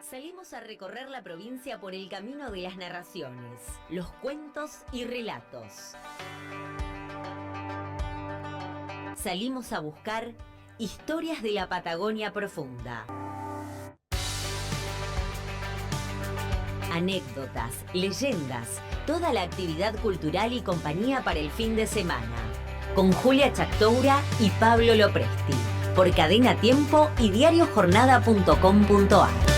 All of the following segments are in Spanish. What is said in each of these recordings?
Salimos a recorrer la provincia por el camino de las narraciones, los cuentos y relatos. Salimos a buscar historias de la Patagonia profunda. Anécdotas, leyendas, toda la actividad cultural y compañía para el fin de semana. Con Julia Chactoura y Pablo Lopresti, por Cadena Tiempo y diariojornada.com.ar.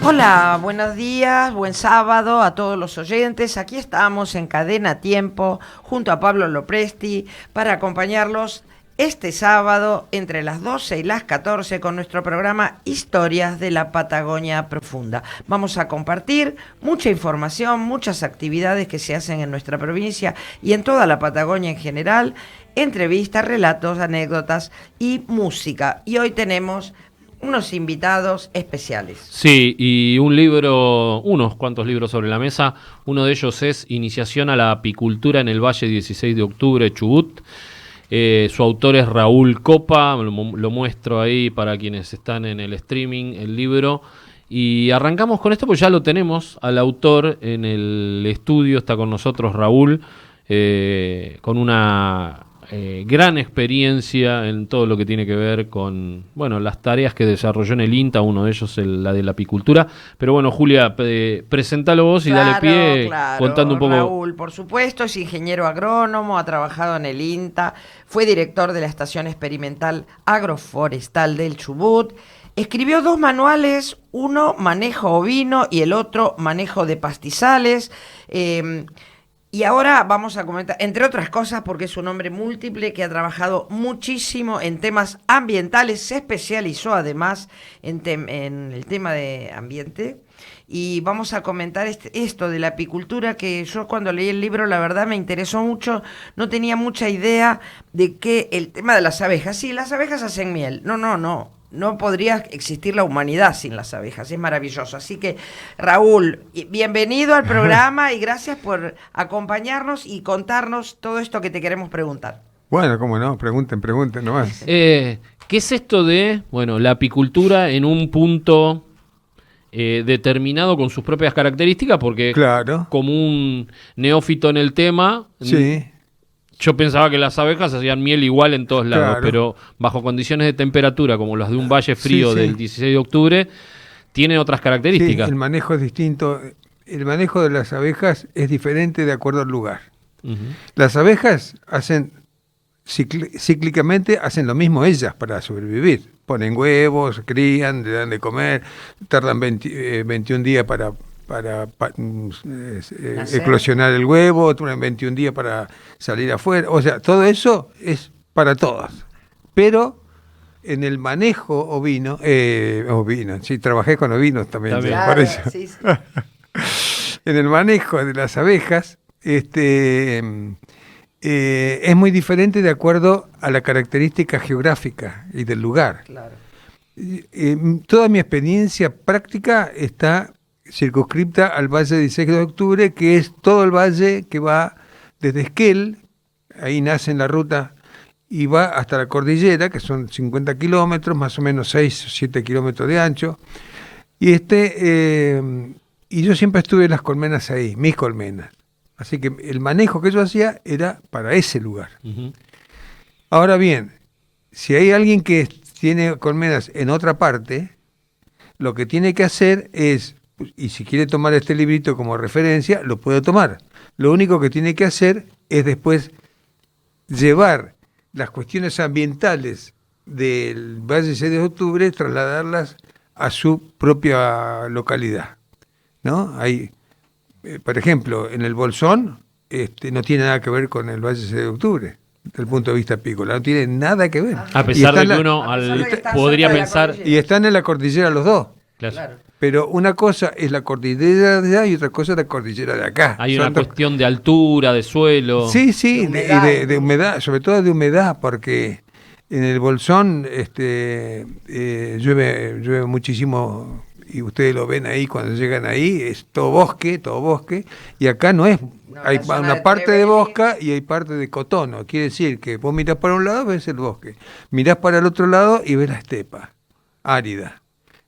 Hola, buenos días, buen sábado a todos los oyentes. Aquí estamos en Cadena Tiempo junto a Pablo Lopresti para acompañarlos este sábado entre las 12 y las 14 con nuestro programa Historias de la Patagonia Profunda. Vamos a compartir mucha información, muchas actividades que se hacen en nuestra provincia y en toda la Patagonia en general, entrevistas, relatos, anécdotas y música. Y hoy tenemos unos invitados especiales. Sí, y unos cuantos libros sobre la mesa. Uno de ellos es Iniciación a la apicultura en el Valle 16 de octubre, Chubut. Su autor es Raúl Copa, lo muestro ahí para quienes están en el streaming, el libro. Y arrancamos con esto, pues ya lo tenemos al autor en el estudio, está con nosotros Raúl, con una gran experiencia en todo lo que tiene que ver con las tareas que desarrolló en el INTA, uno de ellos la de la apicultura. Pero bueno, Julia, presentalo vos y dale pie contando un poco. Raúl, por supuesto, es ingeniero agrónomo, ha trabajado en el INTA, fue director de la Estación Experimental Agroforestal del Chubut, escribió 2 manuales, uno manejo ovino y el otro manejo de pastizales. Y ahora vamos a comentar, entre otras cosas, porque es un hombre múltiple que ha trabajado muchísimo en temas ambientales, se especializó además en el tema de ambiente. Y vamos a comentar esto de la apicultura, que yo cuando leí el libro la verdad me interesó mucho, no tenía mucha idea de que el tema de las abejas, sí, las abejas hacen miel, no podría existir la humanidad sin las abejas, es maravilloso. Así que, Raúl, bienvenido al programa y gracias por acompañarnos y contarnos todo esto que te queremos preguntar. Bueno, cómo no, pregunten nomás. ¿Qué es esto de, la apicultura en un punto determinado con sus propias características? Porque claro, como un neófito en el tema... Sí. Yo pensaba que las abejas hacían miel igual en todos lados, claro, pero bajo condiciones de temperatura como las de un valle frío del 16 de octubre, tiene otras características. Sí, el manejo es distinto. El manejo de las abejas es diferente de acuerdo al lugar. Uh-huh. Las abejas hacen cíclicamente hacen lo mismo ellas para sobrevivir. Ponen huevos, crían, le dan de comer, tardan 21 días para eclosionar el huevo, duran 21 días para salir afuera. O sea, todo eso es para todas. Pero en el manejo ovino, sí, trabajé con ovinos también. Claro, por eso. Sí. En el manejo de las abejas, es muy diferente de acuerdo a la característica geográfica y del lugar. Claro. Toda mi experiencia práctica está circunscripta al Valle 16 de octubre, que es todo el valle que va desde Esquel, ahí nace en la ruta, y va hasta la cordillera, que son 50 kilómetros, más o menos 6 o 7 kilómetros de ancho, y y yo siempre estuve en las colmenas ahí, mis colmenas, así que el manejo que yo hacía era para ese lugar. Uh-huh. Ahora bien, si hay alguien que tiene colmenas en otra parte, lo que tiene que hacer es, y si quiere tomar este librito como referencia, lo puede tomar. Lo único que tiene que hacer es después llevar las cuestiones ambientales del Valle 6 de octubre, trasladarlas a su propia localidad, ¿no? Hay, por ejemplo, en el Bolsón, no tiene nada que ver con el Valle 6 de octubre, desde el punto de vista apícola, no tiene nada que ver. A pesar de que uno podría pensar... Y están en la cordillera los dos. Claro. Pero una cosa es la cordillera de allá y otra cosa es la cordillera de acá. Hay una cuestión de altura, de suelo. Sí, de humedad, sobre todo de humedad, porque en el Bolsón llueve muchísimo, y ustedes lo ven ahí cuando llegan ahí, es todo bosque, y acá no es No, hay la zona una de parte de Trevelin. bosque y hay parte de cotono. Quiere decir que vos mirás para un lado, ves el bosque. Mirás para el otro lado y ves la estepa, árida.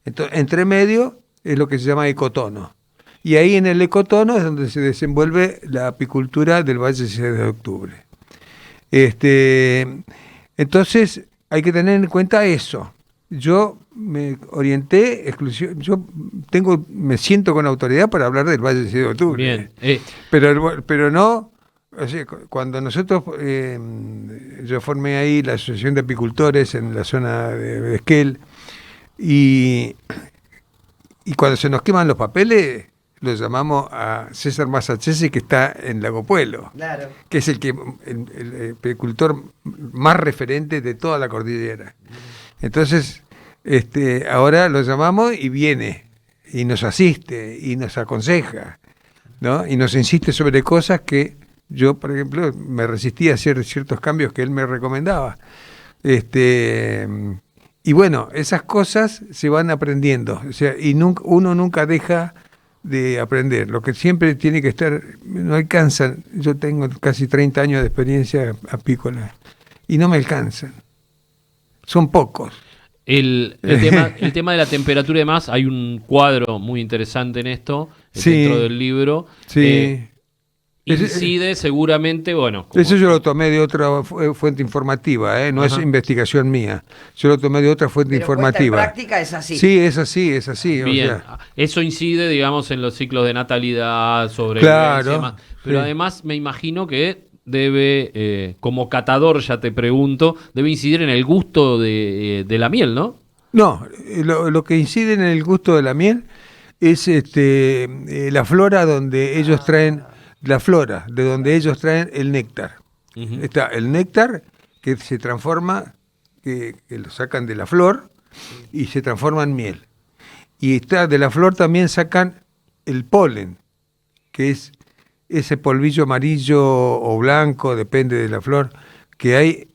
Entonces, entre medio es lo que se llama ecotono. Y ahí en el ecotono es donde se desenvuelve la apicultura del Valle 16 de Octubre. Entonces, hay que tener en cuenta eso. Yo me orienté me siento con autoridad para hablar del Valle 16 de Octubre. Bien. Pero no, o sea, cuando nosotros, yo formé ahí la Asociación de Apicultores en la zona de Esquel, y cuando se nos queman los papeles, lo llamamos a César Masachese, que está en Lago Puelo, Claro. que es el apicultor más referente de toda la cordillera. Entonces, ahora lo llamamos y viene, y nos asiste, y nos aconseja, ¿no? Y nos insiste sobre cosas que yo, por ejemplo, me resistí a hacer ciertos cambios que él me recomendaba. Y bueno, esas cosas se van aprendiendo, o sea, y uno nunca deja de aprender. Lo que siempre tiene que estar, no alcanzan. Yo tengo casi 30 años de experiencia apícola y no me alcanzan. Son pocos. El tema de la temperatura y demás, hay un cuadro muy interesante en esto, Sí. dentro del libro. Sí. Incide seguramente, bueno. como- Eso yo lo tomé de otra fuente informativa, no es Ajá. investigación mía. Yo lo tomé de otra fuente Pero puesta en informativa. práctica es así. Sí, es así, es así. Bien, O sea, eso incide, digamos, en los ciclos de natalidad, sobre Claro, pero sí. además me imagino que debe, como catador, ya te pregunto, debe incidir en el gusto de la miel, ¿no? no, lo que incide en el gusto de la miel es la flora donde ellos traen, la flora de donde ellos traen el néctar. Ujú. Está el néctar que se transforma, que lo sacan de la flor y se transforma en miel. Y está de la flor también sacan el polen, que es ese polvillo amarillo o blanco, depende de la flor, que hay,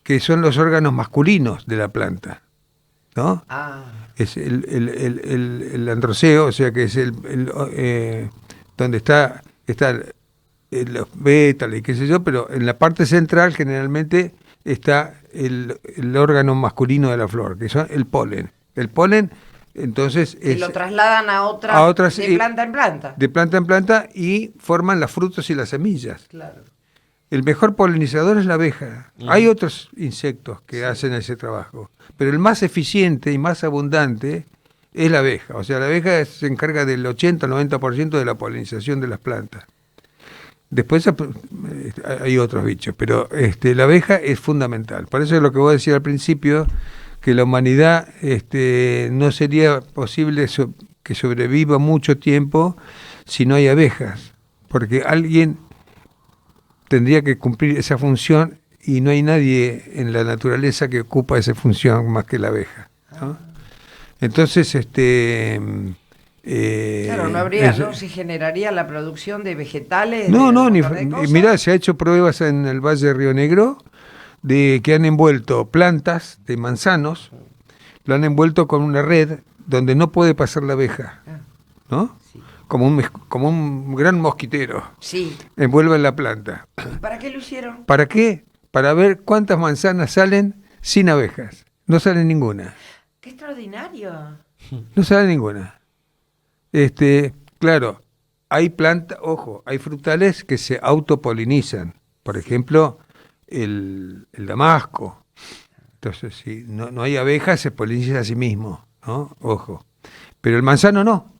que son los órganos masculinos de la planta, ¿no? Ah, Es el androceo, o sea que es donde está los pétalos y qué sé yo, pero en la parte central generalmente está el órgano masculino de la flor, que son el polen. El polen, entonces, y lo trasladan a otras, de planta en planta. de planta en planta y forman los frutos y las semillas. Claro. El mejor polinizador es la abeja. Hay otros insectos que hacen ese trabajo, pero el más eficiente y más abundante es la abeja. O sea, la abeja se encarga del 80-90% de la polinización de las plantas. Después hay otros bichos, pero la abeja es fundamental. Por eso es lo que vos decías al principio, que la humanidad no sería posible que sobreviva mucho tiempo si no hay abejas, porque alguien tendría que cumplir esa función y no hay nadie en la naturaleza que ocupa esa función más que la abeja, ¿no? Entonces, Claro, no se generaría la producción de vegetales. no, de no, un ni, montón de cosas. mirá, se ha hecho pruebas en el Valle de Río Negro de que han envuelto plantas de manzanos, lo han envuelto con una red donde no puede pasar la abeja, ¿no? Sí. Como un gran mosquitero, Sí. envuelve la planta. ¿Y para qué lo hicieron? ¿Para qué? Para ver cuántas manzanas salen sin abejas. No sale ninguna. ¡Qué extraordinario! No sale ninguna. Claro, hay plantas, ojo, hay frutales que se autopolinizan. Por ejemplo, el damasco. Entonces, si no hay abejas, se poliniza a sí mismo, ¿no? Ojo. Pero el manzano no.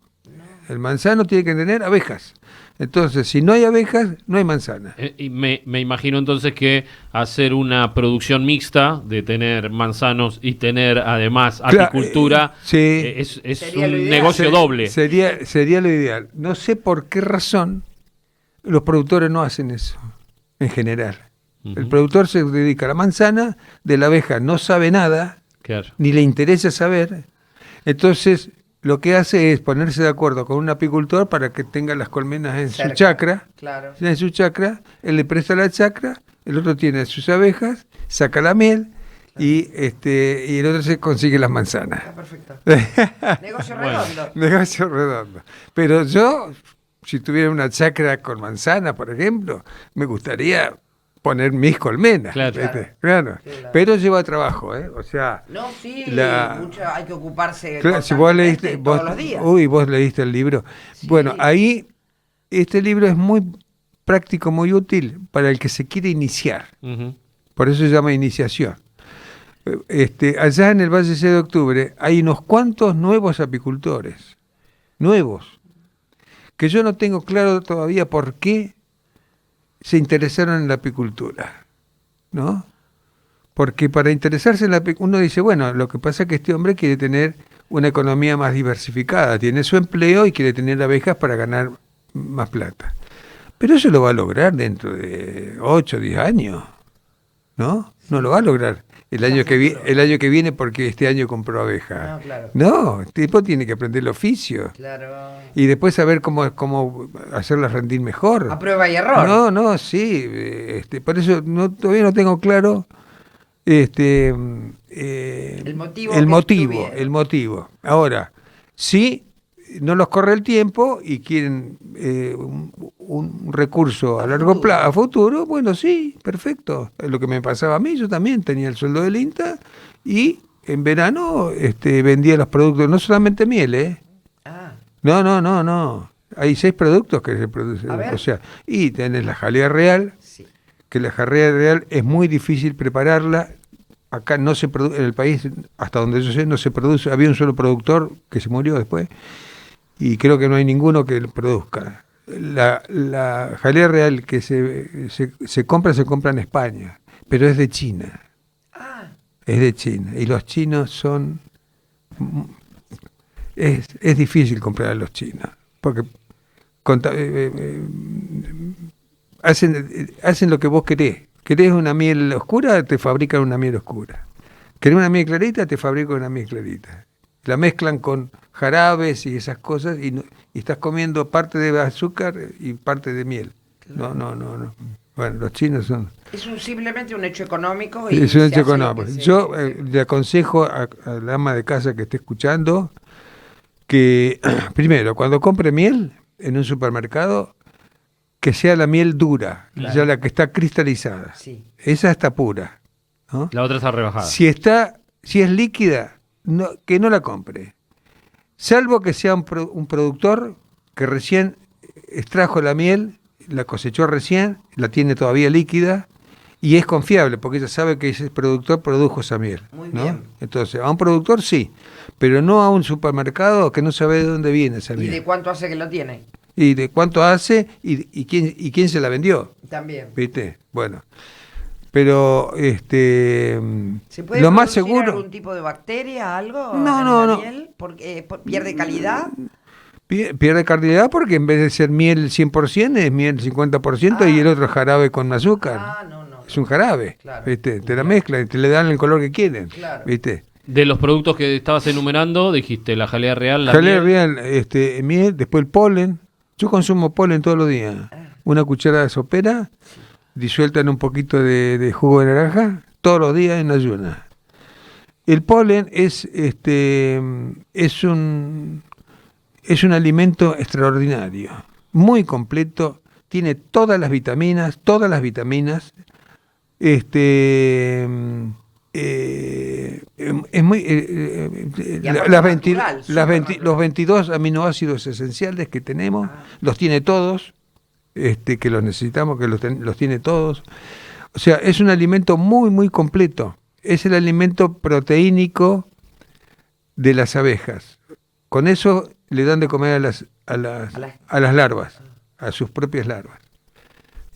El manzano tiene que tener abejas. Entonces, si no hay abejas, no hay manzana. Y me imagino entonces que hacer una producción mixta de tener manzanos y tener además apicultura sí. es Sería lo un ideal. negocio doble. Sería lo ideal. No sé por qué razón los productores no hacen eso, en general. Ujú. El productor se dedica a la manzana, de la abeja no sabe nada, Claro. ni le interesa saber. Entonces, lo que hace es ponerse de acuerdo con un apicultor para que tenga las colmenas en Cerca. su chacra. Claro. En su chacra, él le presta la chacra, el otro tiene sus abejas, saca la miel y el otro se consigue las manzanas. Está perfecto. Negocio Bueno. redondo. Negocio redondo. Pero yo si tuviera una chacra con manzana, por ejemplo, me gustaría poner mis colmenas. Claro. ¿viste? Claro. Pero lleva trabajo, ¿eh? O sea, No, sí, hay que ocuparse claro, si vos leíste, todos los días. vos leíste el libro. Sí. Bueno, ahí este libro es muy práctico, muy útil para el que se quiere iniciar. Ujú. Por eso se llama iniciación. Allá en el Valle 6 de Octubre hay unos cuantos nuevos apicultores, nuevos, que yo no tengo claro todavía por qué se interesaron en la apicultura, ¿no? Porque para interesarse en la apicultura, uno dice, bueno, lo que pasa es que este hombre quiere tener una economía más diversificada, tiene su empleo y quiere tener abejas para ganar más plata. Pero eso lo va a lograr dentro de 8 o 10 años, ¿no? No lo va a lograr el año que viene porque este año compró abejas. No, claro. No, el tipo tiene que aprender el oficio. Claro. Y después saber cómo hacerlas rendir mejor. A prueba y error. No, sí. Por eso todavía no tengo claro el motivo. Ahora, sí, no los corre el tiempo y quieren un recurso a largo plazo, a futuro, bueno, sí, perfecto. Es lo que me pasaba a mí, yo también tenía el sueldo del INTA y en verano vendía los productos, no solamente miel, ¿eh? Ah, No. Hay 6 productos que se producen. A ver. O sea, y tenés la jalea real, sí. que la jalea real es muy difícil prepararla. Acá no se produce, en el país, hasta donde yo sé, no se produce. Había un solo productor que se murió después, y creo que no hay ninguno que lo produzca. La jalea real que se compra en España, pero es de China. Ah, Es de China. Y los chinos son... Es difícil comprar a los chinos, porque hacen lo que vos querés. ¿Querés una miel oscura? Te fabrican una miel oscura. ¿Querés una miel clarita? Te fabrican una miel clarita. La mezclan con jarabes y esas cosas y estás comiendo parte de azúcar y parte de miel. No. Bueno, los chinos son... es simplemente un hecho económico. Es un se hecho hace lo económico. que se- Yo le aconsejo a la ama de casa que esté escuchando que, primero, cuando compre miel en un supermercado, que sea la miel dura, Claro. ya la que está cristalizada. Sí. Esa está pura, ¿no? La otra está rebajada. Si es líquida, que no la compre. Salvo que sea un productor que recién extrajo la miel, la cosechó recién, la tiene todavía líquida y es confiable porque ella sabe que ese productor produjo esa miel. Muy ¿no? bien. Entonces, a un productor sí, pero no a un supermercado que no sabe de dónde viene esa ¿Y miel. de cuánto hace que lo tiene? Y de cuánto hace y quién se la vendió. También. ¿Viste? Bueno. Pero ¿Se puede lo más producir seguro algún tipo de bacteria, algo? No, en no, la no. miel? Porque pierde calidad. pierde calidad porque en vez de ser miel 100% es miel 50% y el otro jarabe con azúcar. Ah, no. Es un jarabe, Claro. ¿viste? Te la mezclan y te le dan el color que quieren, Claro. ¿viste? De los productos que estabas enumerando, dijiste la jalea real, la Jalea miel. real, miel, después el polen. Yo consumo polen todos los días. Una cucharada de sopera disuelta en un poquito de jugo de naranja todos los días en ayuna. El polen es un alimento extraordinario, muy completo, tiene todas las vitaminas. Es muy Y aparte natural, supernatural. los 22 aminoácidos esenciales que tenemos, los tiene todos, que los necesitamos, que los tiene todos. O sea, es un alimento muy, muy completo. Es el alimento proteínico de las abejas. Con eso le dan de comer a las larvas, a sus propias larvas.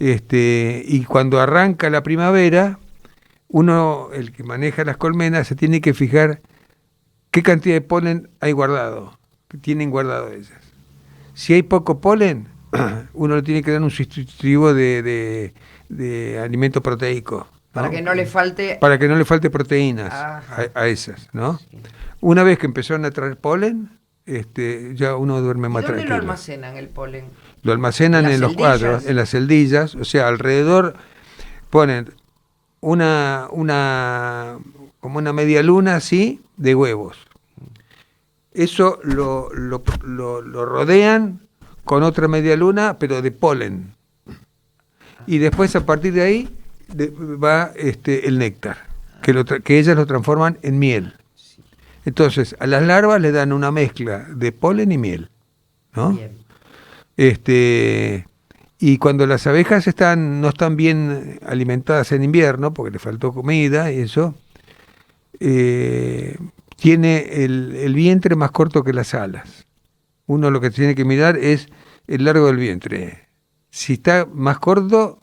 Y cuando arranca la primavera, el que maneja las colmenas, se tiene que fijar qué cantidad de polen hay guardado, que tienen guardado ellas. Si hay poco polen, uno le tiene que dar un sustitutivo de alimento proteico, ¿no? Para que no le falte. Para que no le falte proteínas Ajá. a esas, ¿no? Una vez que empezaron a traer polen, ya uno duerme ¿Y más dónde tranquilo. lo almacenan el polen? Lo almacenan ¿En las en los celdillas? cuadros, en las celdillas, o sea, alrededor ponen como una media luna así de huevos. Eso lo rodean con otra media luna, pero de polen. Y después a partir de ahí va el néctar, que ellas lo transforman en miel. Entonces, a las larvas le dan una mezcla de polen y miel, ¿no? Bien. Y cuando las abejas no están bien alimentadas en invierno, porque les faltó comida y eso, tiene el vientre más corto que las alas. Uno lo que tiene que mirar es el largo del vientre. Si está más corto,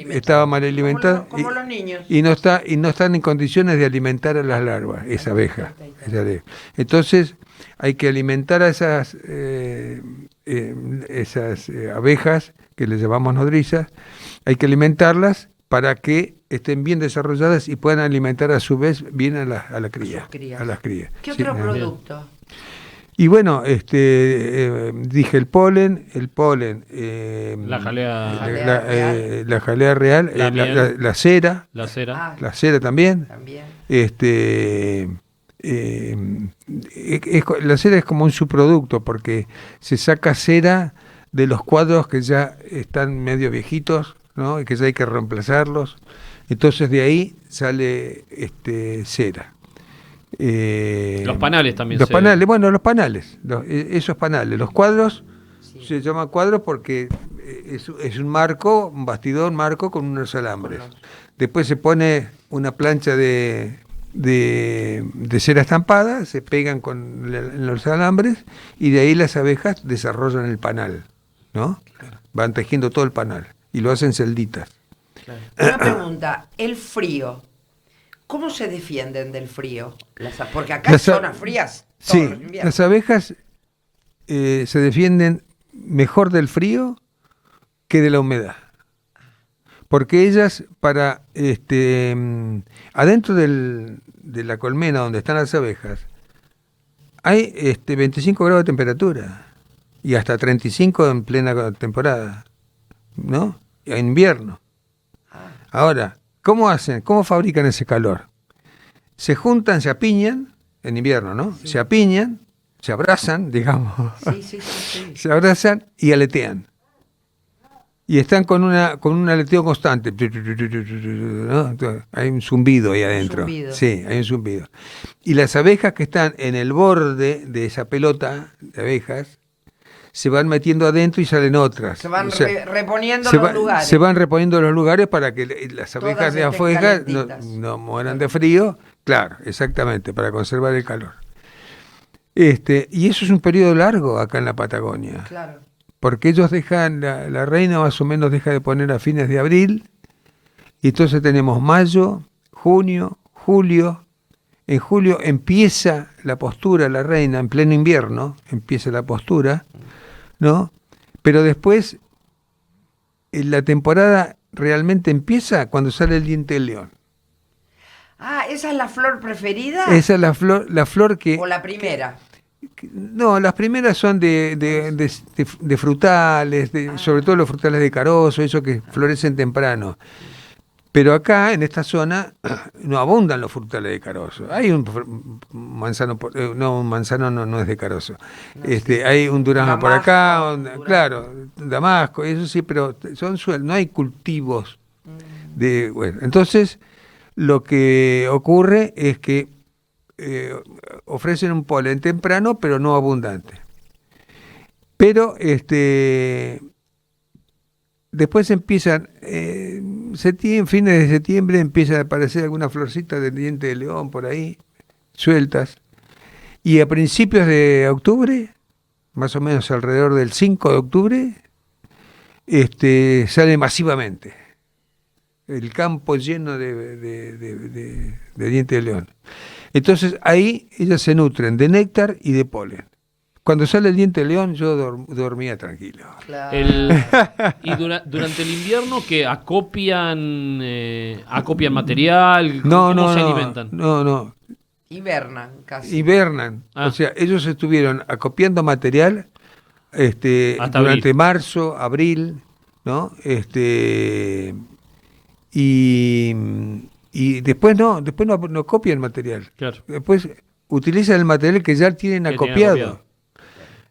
estaba mal alimentado, como los niños. y no están en condiciones de alimentar a las larvas, esa abeja. Entonces hay que alimentar a esas abejas, que les llamamos nodrizas, hay que alimentarlas para que estén bien desarrolladas y puedan alimentar a su vez bien a la cría. A las crías. ¿Qué Sí, otro producto? Y bueno, dije el polen, La jalea, la jalea real, La miel. la cera, la cera. la cera también. También. La cera es como un subproducto porque se saca cera de los cuadros que ya están medio viejitos, ¿no? Y que ya hay que reemplazarlos. Entonces de ahí sale cera. Los panales también. Los panales, esos panales. Los cuadros se llaman cuadros porque es un marco, un bastidor marco con unos alambres. Después se pone una plancha de cera estampada, se pegan con los alambres y de ahí las abejas desarrollan el panal, ¿no? Van tejiendo todo el panal y lo hacen celditas. Una pregunta, el frío. ¿Cómo se defienden del frío? Porque acá hay zonas frías. Sí, las abejas se defienden mejor del frío que de la humedad. Porque ellas, adentro de la colmena donde están las abejas, hay 25 grados de temperatura y hasta 35 en plena temporada, ¿no? En invierno. Ahora, ¿cómo hacen? ¿Cómo fabrican ese calor? Se juntan, se apiñan, en invierno, ¿no? Sí. Se apiñan, se abrazan, digamos. Sí. Se abrazan y aletean. Y están con un aleteo constante. ¿No? Hay un zumbido ahí adentro. Sí, hay un zumbido. Y las abejas que están en el borde de esa pelota de abejas se van metiendo adentro y salen otras. Se van reponiendo los lugares. Se van reponiendo los lugares para que las abejas de afuera no mueran de frío. Claro, exactamente, para conservar el calor. Y eso es un periodo largo acá en la Patagonia. Claro. Porque ellos dejan, la reina más o menos deja de poner a fines de abril, y entonces tenemos mayo, junio, julio. En julio empieza la postura, la reina, en pleno invierno, empieza la postura, ¿no? Pero después, la temporada realmente empieza cuando sale el diente del león. Ah, ¿esa es la flor preferida? Esa es la flor que... ¿O la primera? No, las primeras son de frutales, sobre todo los frutales de carozo, esos que florecen temprano. Pero acá, en esta zona, no abundan los frutales de carozo. Hay un manzano, un manzano no es de carozo. Hay un durazno Damasco, por acá, claro, Damasco, eso sí, pero son no hay cultivos de... Bueno, entonces, lo que ocurre es que ofrecen un polen temprano, pero no abundante. Pero después empiezan, fines de septiembre empiezan a aparecer algunas florcitas del diente de león por ahí, sueltas. Y a principios de octubre, más o menos alrededor del 5 de octubre, sale masivamente. El campo lleno de diente de león. Entonces ahí ellas se nutren de néctar y de polen. Cuando sale el diente de león yo dormía tranquilo. Claro. Y durante el invierno que acopian material, ¿cómo se alimentan? No. Hibernan casi. Hibernan. O sea, ellos estuvieron acopiando material durante abril. Marzo, abril, ¿no? Y después no copian material. Claro. Después utilizan el material que ya tienen acopiado.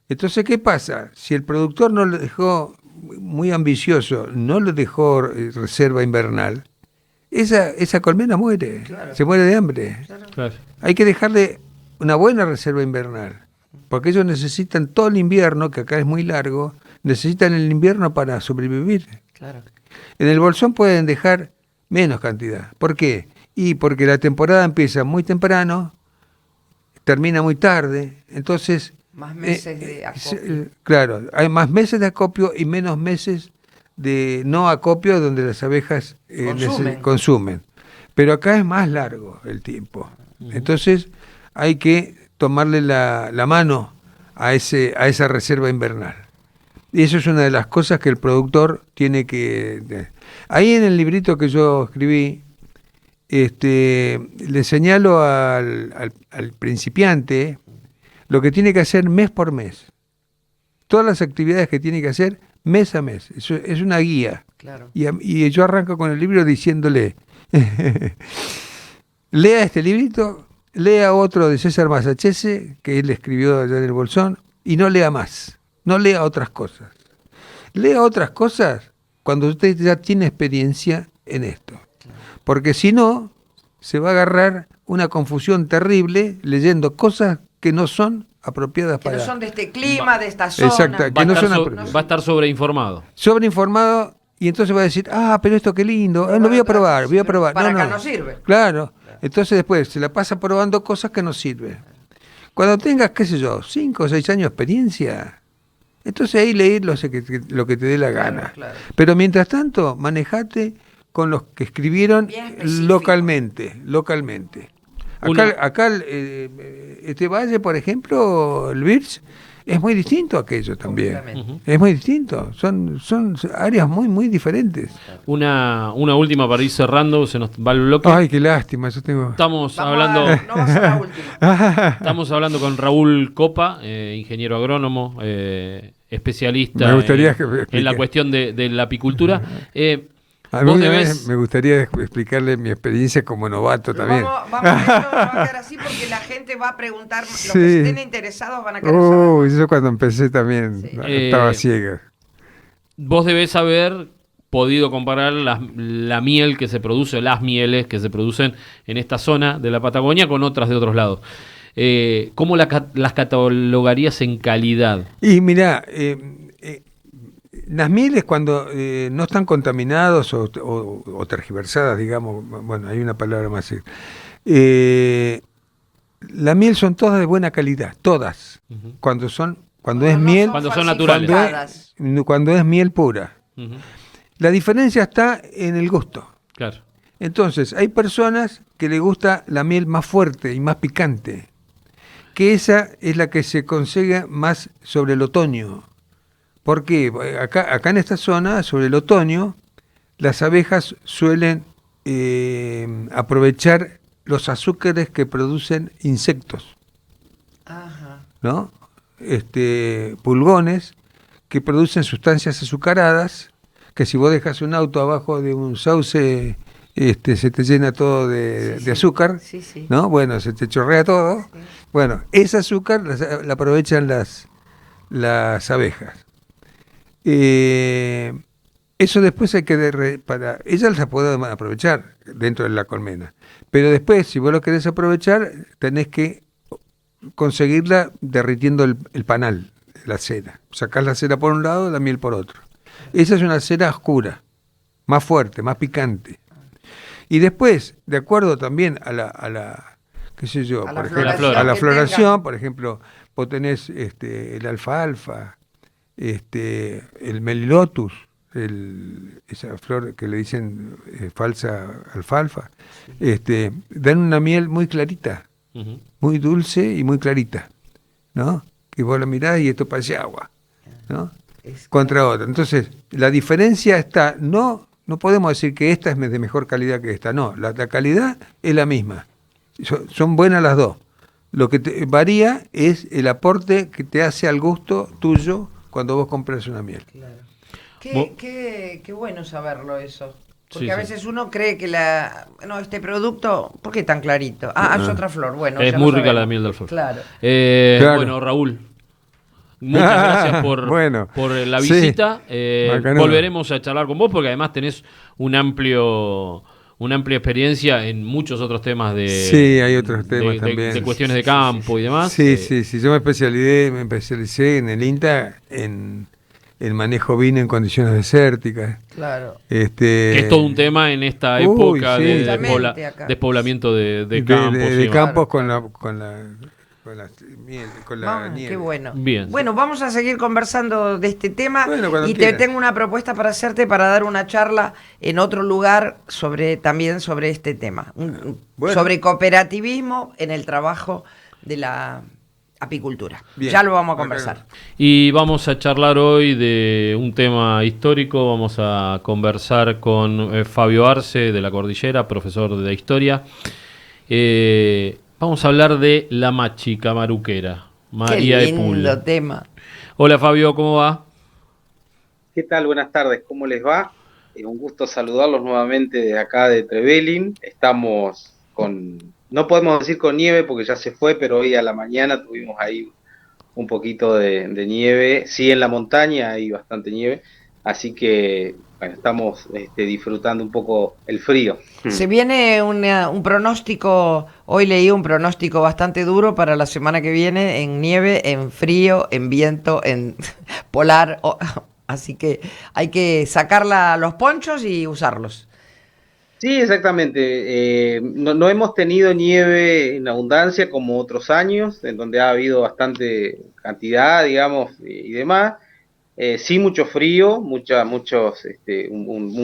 Entonces, ¿qué pasa? Si el productor no lo dejó muy ambicioso, no le dejó reserva invernal, esa colmena muere, se muere de hambre. Claro. Hay que dejarle una buena reserva invernal, porque ellos necesitan todo el invierno, que acá es muy largo, necesitan el invierno para sobrevivir. Claro. En el bolsón pueden dejar menos cantidad. ¿Por qué? Y porque la temporada empieza muy temprano, termina muy tarde, entonces... Más meses de acopio. Claro, hay más meses de acopio y menos meses de no acopio donde las abejas consumen. Pero acá es más largo el tiempo. Entonces hay que tomarle la mano a esa reserva invernal. Y eso es una de las cosas que el productor tiene que... Ahí en el librito que yo escribí, le señalo al principiante lo que tiene que hacer mes por mes. Todas las actividades que tiene que hacer mes a mes. Eso es una guía. Claro. Y yo arranco con el libro diciéndole, lea este librito, lea otro de César Masachese, que él escribió allá en el Bolsón, y no lea más. No lea otras cosas. Lea otras cosas cuando usted ya tiene experiencia en esto. Porque si no, se va a agarrar una confusión terrible leyendo cosas que no son apropiadas Que para... no son de este clima, de esta zona. Exacto, Va que a, no estar son va a estar sobreinformado. sobreinformado, y entonces va a decir, pero esto qué lindo, lo voy a probar, voy a probar. Para acá no sirve. Claro, entonces después se la pasa probando cosas que no sirven. Cuando tengas, qué sé yo, 5 o 6 años de experiencia, entonces ahí leí lo que te dé la gana. Claro. Pero mientras tanto, manejate con los que escribieron Bien específico. localmente. Acá este valle, por ejemplo, el Birch, es muy distinto a aquello también. Es muy distinto. Son áreas muy, muy diferentes. Una última para ir cerrando, se nos va el bloque. Ay, qué lástima, yo tengo... Estamos Vamos hablando... no va a ser la última. Estamos hablando con Raúl Copa, ingeniero agrónomo, especialista Me gustaría que me en la explique. cuestión de la apicultura. A mí Vos debés- me gustaría explicarle mi experiencia como novato también. Vamos a esto va a quedar así porque la gente va a preguntar, los Sí. que estén interesados van a querer saber. Yo cuando empecé también Sí. estaba ciega. Vos debés haber podido comparar la miel que se produce, las mieles que se producen en esta zona de la Patagonia con otras de otros lados. ¿Cómo las catalogarías en calidad? Y mirá, las mieles cuando no están contaminados o tergiversadas, digamos, bueno, hay una palabra más. La miel son todas de buena calidad, todas. Ujú. Cuando No es miel, Cuando son naturales. falsificadas. cuando es miel pura. Ujú. La diferencia está en el gusto. Claro. Entonces, hay personas que les gusta la miel más fuerte y más picante, que esa es la que se consigue más sobre el otoño. ¿Por qué? Acá en esta zona, sobre el otoño, las abejas suelen aprovechar los azúcares que producen insectos, Ajá. ¿no? Pulgones que producen sustancias azucaradas, que si vos dejas un auto abajo de un sauce, se te llena todo de azúcar, Sí, sí. ¿no? Bueno, se te chorrea todo. Sí. Bueno, ese azúcar la aprovechan las abejas. Eso después hay que ellas las pueden aprovechar dentro de la colmena, pero después si vos lo querés aprovechar tenés que conseguirla derritiendo el panal, la cera. Sacás la cera por un lado, la miel por otro. Esa es una cera oscura, más fuerte, más picante. Y después, de acuerdo también a la qué sé yo, A la por ejemplo, floración a la que floración, tenga. por ejemplo, vos tenés el alfalfa, el melilotus, esa flor que le dicen falsa alfalfa, dan una miel muy clarita, Ujú. muy dulce y muy clarita, ¿no? Que vos la mirás y esto parece agua, ¿no? Es Contra otra. Entonces, la diferencia está, no podemos decir que esta es de mejor calidad que esta, no, la calidad es la misma, son buenas las dos. Lo que varía es el aporte que te hace al gusto tuyo cuando vos compras una miel. Claro. Vos- Qué bueno saberlo eso. Porque Sí, a sí. veces uno cree que este producto, ¿por qué tan clarito? Es otra flor. Bueno, Es ya muy lo rica la sabemos. miel del flor. Claro. Claro. Bueno, Raúl, Muchas gracias por, Bueno, por la sí, visita. bacanudo. Volveremos a charlar con vos porque además tenés una amplia experiencia en muchos otros temas Sí, hay otros temas también. de cuestiones de campo y demás. Sí, sí, sí. Yo me especialicé en el INTA en el manejo vino en condiciones desérticas. Claro. Que es todo un tema en esta Uy, época sí. de Justamente acá. despoblamiento de campos. y de demás. campos Claro. con la nieve. Qué bueno. Bien. Bueno, vamos a seguir conversando de este tema Bueno, cuando y te quieras. tengo una propuesta para hacerte para dar una charla en otro lugar también sobre este tema. Bueno. Sobre cooperativismo en el trabajo de la apicultura. Bien. Ya lo vamos a Bacano. conversar. Y vamos a charlar hoy de un tema histórico. Vamos a conversar con Fabio Arce de la Cordillera, profesor de historia. Vamos a hablar de la Machi Camaruquera, María Qué de Pul. lindo tema. Hola Fabio, ¿cómo va? ¿Qué tal? Buenas tardes, ¿cómo les va? Un gusto saludarlos nuevamente de acá de Trevelin. Estamos no podemos decir con nieve porque ya se fue, pero hoy a la mañana tuvimos ahí un poquito de nieve. Sí, en la montaña hay bastante nieve, así que bueno, estamos disfrutando un poco el frío. Se viene un pronóstico, hoy leí un pronóstico bastante duro para la semana que viene, en nieve, en frío, en viento, en polar, así que hay que sacar los ponchos y usarlos. Sí, exactamente. No hemos tenido nieve en abundancia como otros años, en donde ha habido bastante cantidad, digamos, y demás. Sí, mucho frío, un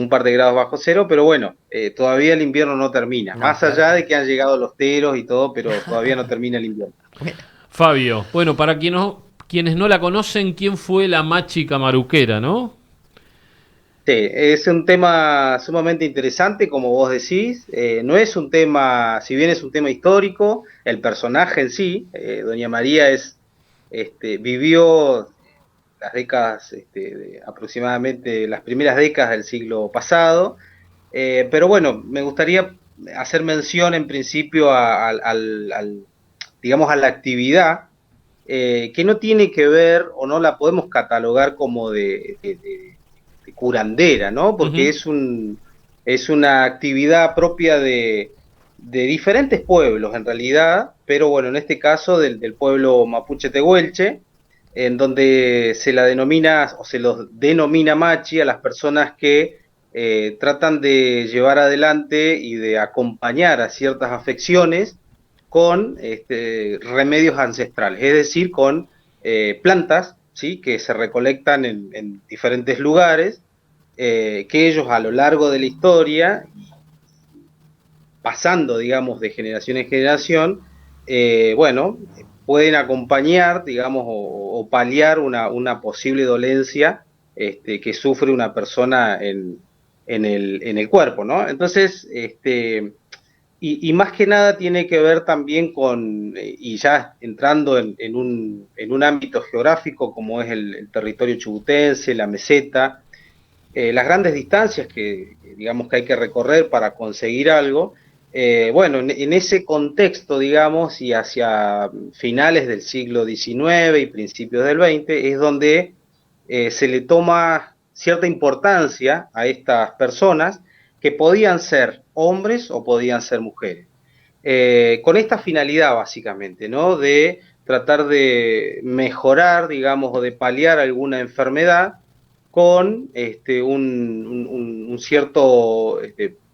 par de grados bajo cero, pero bueno, todavía el invierno no termina. No, Más claro. allá de que han llegado los teros y todo, pero todavía no termina el invierno. Fabio, bueno, para quienes no la conocen, ¿quién fue la Machi Camaruquera, no? Sí, es un tema sumamente interesante, como vos decís. No es un tema, si bien es un tema histórico, el personaje en sí, Doña María vivió las décadas, aproximadamente las primeras décadas del siglo pasado, pero bueno, me gustaría hacer mención en principio digamos, a la actividad que no tiene que ver o no la podemos catalogar como de curandera, ¿no? Porque es una actividad propia de diferentes pueblos en realidad, pero bueno, en este caso del pueblo mapuche tehuelche, en donde se la denomina o se los denomina machi a las personas que tratan de llevar adelante y de acompañar a ciertas afecciones con remedios ancestrales, es decir, con plantas, ¿sí?, que se recolectan en diferentes lugares, que ellos a lo largo de la historia, pasando, digamos, de generación en generación, bueno, pueden acompañar, digamos, o paliar una posible dolencia que sufre una persona en el cuerpo, ¿no? Entonces, y más que nada tiene que ver también con, y ya entrando en un ámbito geográfico como es el territorio chubutense, la meseta, las grandes distancias digamos que hay que recorrer para conseguir algo. Bueno, en ese contexto, digamos, y hacia finales del siglo XIX y principios del XX, es donde se le toma cierta importancia a estas personas que podían ser hombres o podían ser mujeres. Con esta finalidad, básicamente, ¿no?, de tratar de mejorar, digamos, o de paliar alguna enfermedad con un cierto,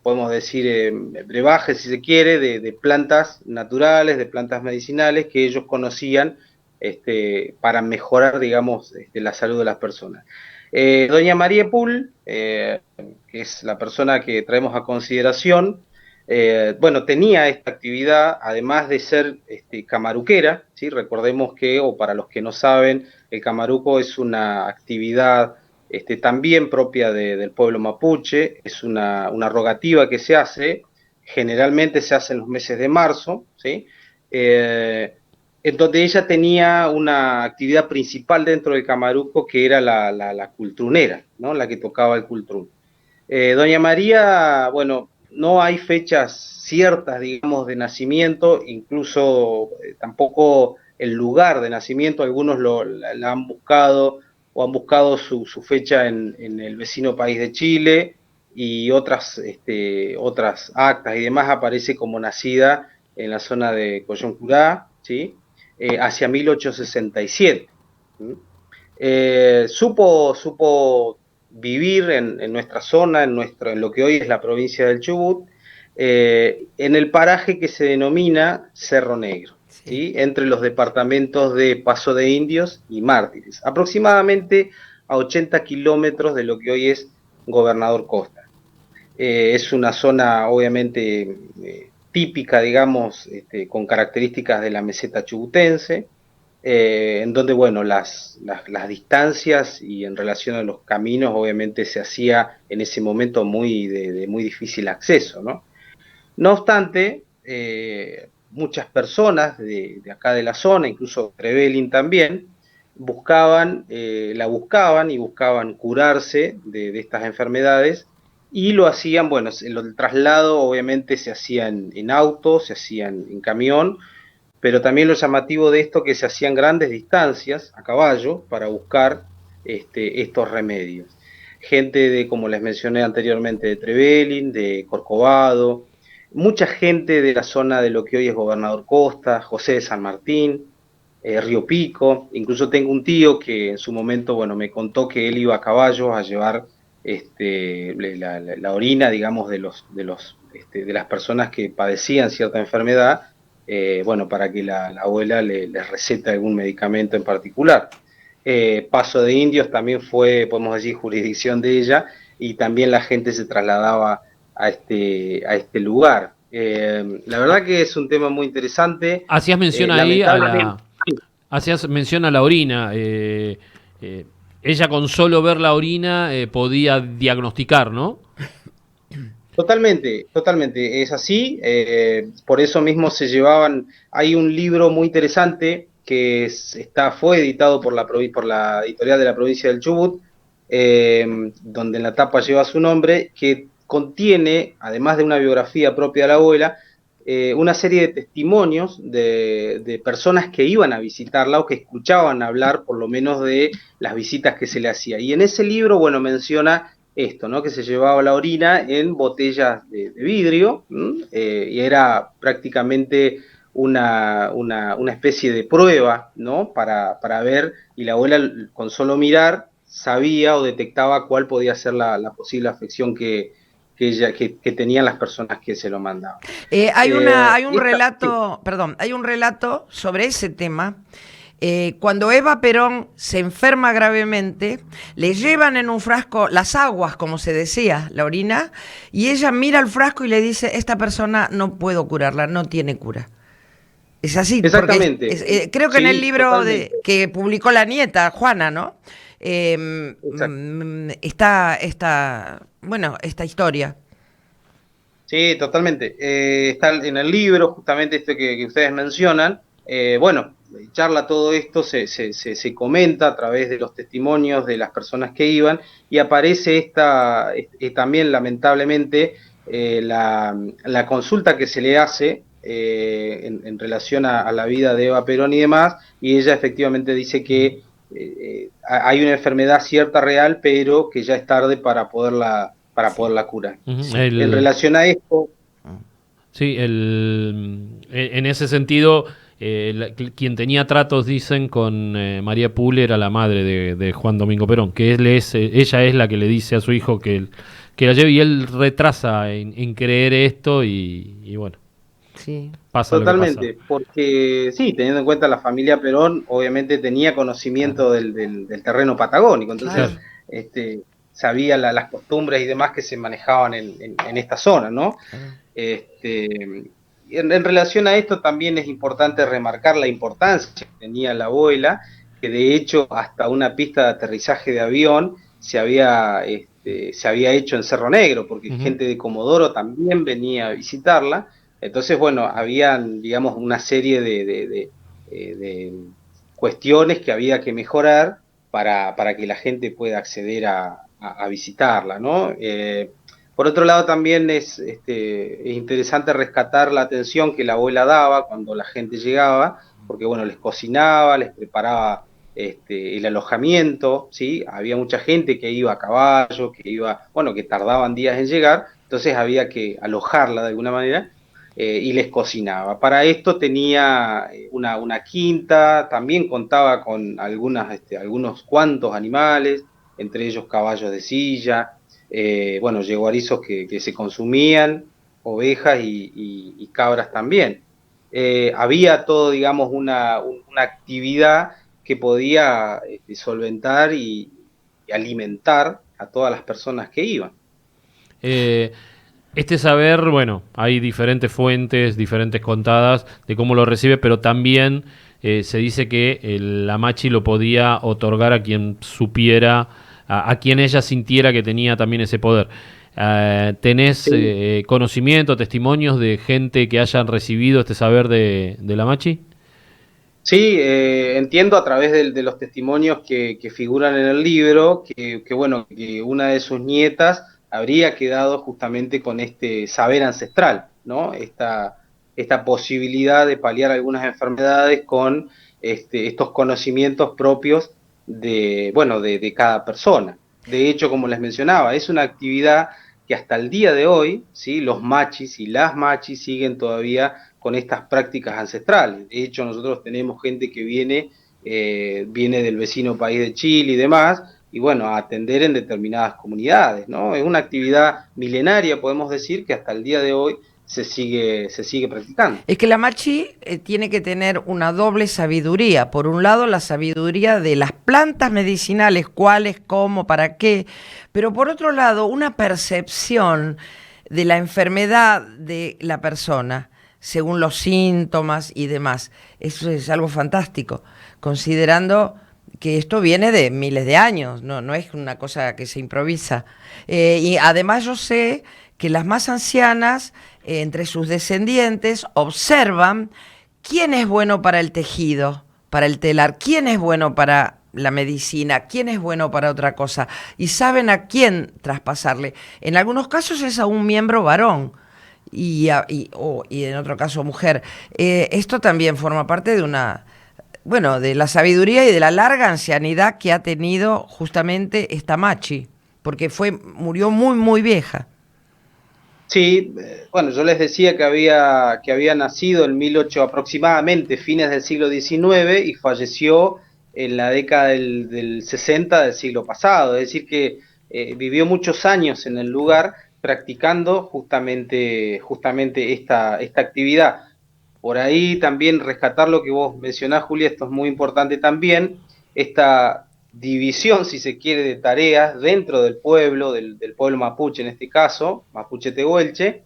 podemos decir, brebaje, si se quiere, de plantas naturales, de plantas medicinales que ellos conocían para mejorar, digamos, la salud de las personas. Doña María Pul, que es la persona que traemos a consideración, bueno, tenía esta actividad, además de ser camaruquera, ¿sí? Recordemos que, o para los que no saben, el camaruco es una actividad también propia del pueblo mapuche, es una rogativa que se hace, generalmente se hace en los meses de marzo, ¿sí? En donde ella tenía una actividad principal dentro del camaruco, que era la cultrunera, ¿no?, la que tocaba el cultrún. Doña María, bueno, no hay fechas ciertas, digamos, de nacimiento, incluso tampoco el lugar de nacimiento, algunos la han buscado o han buscado su fecha en el vecino país de Chile, y otras actas y demás aparece como nacida en la zona de Coyoncurá, ¿sí? Hacia 1867. Supo vivir en nuestra zona, en lo que hoy es la provincia del Chubut, en el paraje que se denomina Cerro Negro, ¿sí? Entre los departamentos de Paso de Indios y Mártires, aproximadamente a 80 kilómetros de lo que hoy es Gobernador Costa. Es una zona obviamente típica, digamos, con características de la meseta chubutense, en donde, bueno, las distancias y en relación a los caminos, obviamente se hacía en ese momento de muy difícil acceso, ¿no? No obstante, muchas personas de acá de la zona, incluso Trevelin también, la buscaban y buscaban curarse de estas enfermedades, y lo hacían, bueno, el traslado obviamente se hacía en auto, se hacía en camión, pero también lo llamativo de esto que se hacían grandes distancias a caballo para buscar estos remedios. Gente como les mencioné anteriormente, de Trevelin, de Corcovado, mucha gente de la zona de lo que hoy es Gobernador Costa, José de San Martín, Río Pico. Incluso tengo un tío que en su momento, bueno, me contó que él iba a caballo a llevar la orina, digamos, de las personas que padecían cierta enfermedad, bueno, para que la abuela les receta algún medicamento en particular. Paso de Indios también fue, podemos decir, jurisdicción de ella, y también la gente se trasladaba a este lugar. La verdad que es un tema muy interesante. Hacías mención ahí hacías mención a la orina. Ella con solo ver la orina podía diagnosticar, ¿no? Totalmente, totalmente, es así. Por eso mismo se llevaban. Hay un libro muy interesante que fue editado por la editorial de la provincia del Chubut, donde en la tapa lleva su nombre, que contiene, además de una biografía propia de la abuela, una serie de testimonios de personas que iban a visitarla o que escuchaban hablar por lo menos de las visitas que se le hacía. Y en ese libro, bueno, menciona esto, ¿no? Que se llevaba la orina en botellas de vidrio, y era prácticamente una especie de prueba, ¿no? Para ver, y la abuela con solo mirar sabía o detectaba cuál podía ser la posible afección que tenían las personas que se lo mandaban. Hay un relato, perdón, hay un relato sobre ese tema. Cuando Eva Perón se enferma gravemente, le llevan en un frasco las aguas, como se decía, la orina, y ella mira el frasco y le dice: esta persona no puedo curarla, no tiene cura. Es así. Exactamente. Creo que sí, en el libro que publicó la nieta, Juana, ¿no? Está esta historia. Sí, totalmente. Está en el libro justamente esto que ustedes mencionan. Bueno, charla todo esto, se comenta a través de los testimonios de las personas que iban, y aparece también lamentablemente la consulta que se le hace en relación a la vida de Eva Perón y demás, y ella efectivamente dice que hay una enfermedad cierta, real, pero que ya es tarde para poderla curar. En relación a esto... Sí, en ese sentido, quien tenía tratos, dicen, con María Pule era la madre de Juan Domingo Perón, que ella es la que le dice a su hijo que la lleve, y él retrasa en creer esto, y bueno. Sí. Pasa totalmente, lo que pasa. Porque sí, teniendo en cuenta la familia Perón, obviamente tenía conocimiento del terreno patagónico, entonces sabía las costumbres y demás que se manejaban en esta zona, ¿no? En relación a esto también es importante remarcar la importancia que tenía la abuela, que de hecho hasta una pista de aterrizaje de avión se había hecho en Cerro Negro, porque gente de Comodoro también venía a visitarla. Entonces, bueno, habían, digamos, una serie de cuestiones que había que mejorar para que la gente pueda acceder a visitarla, ¿no? Por otro lado, también es interesante rescatar la atención que la abuela daba cuando la gente llegaba, porque bueno, les cocinaba, les preparaba el alojamiento, ¿sí? Había mucha gente que iba a caballo, que tardaban días en llegar, entonces había que alojarla de alguna manera, y les cocinaba. Para esto tenía una quinta, también contaba con algunos cuantos animales, entre ellos caballos de silla, yeguarizos que se consumían, ovejas y cabras también. Había todo, digamos, una actividad que podía solventar y alimentar a todas las personas que iban. Este saber, bueno, hay diferentes fuentes, diferentes contadas de cómo lo recibe, pero también se dice que el Amachi lo podía otorgar a quien supiera, a quien ella sintiera que tenía también ese poder. ¿Tenés conocimiento, testimonios de gente que hayan recibido este saber del Amachi? Sí, entiendo a través de los testimonios que figuran en el libro que una de sus nietas habría quedado justamente con este saber ancestral, ¿no? Esta posibilidad de paliar algunas enfermedades con estos conocimientos propios de cada persona. De hecho, como les mencionaba, es una actividad que hasta el día de hoy, ¿sí? Los machis y las machis siguen todavía con estas prácticas ancestrales. De hecho, nosotros tenemos gente que viene del vecino país de Chile y demás, y bueno, a atender en determinadas comunidades, ¿no? Es una actividad milenaria, podemos decir, que hasta el día de hoy se sigue practicando. Es que la machi tiene que tener una doble sabiduría. Por un lado, la sabiduría de las plantas medicinales, cuáles, cómo, para qué, pero por otro lado, una percepción de la enfermedad de la persona, según los síntomas y demás. Eso es algo fantástico, considerando que esto viene de miles de años, no es una cosa que se improvisa. Y además yo sé que las más ancianas, entre sus descendientes, observan quién es bueno para el tejido, para el telar, quién es bueno para la medicina, quién es bueno para otra cosa, y saben a quién traspasarle. En algunos casos es a un miembro varón, y en otro caso mujer. Esto también forma parte de de la sabiduría y de la larga ancianidad que ha tenido justamente esta machi, porque murió muy, muy vieja. Sí, yo les decía que había nacido en 18 aproximadamente, fines del siglo XIX, y falleció en la década del 60 del siglo pasado. Es decir, que vivió muchos años en el lugar practicando justamente esta actividad. Por ahí también rescatar lo que vos mencionás, Julia, esto es muy importante también, esta división, si se quiere, de tareas dentro del pueblo, del pueblo mapuche en este caso, mapuche tehuelche,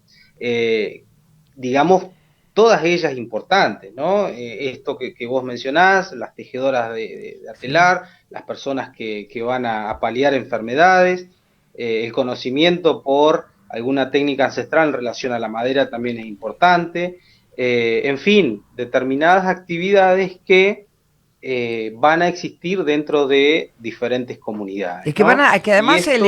digamos, todas ellas importantes, ¿no? Esto que vos mencionás, las tejedoras de telar, las personas que van a paliar enfermedades, el conocimiento por alguna técnica ancestral en relación a la madera también es importante, en fin, determinadas actividades que van a existir dentro de diferentes comunidades. Es que ¿no? que además esto,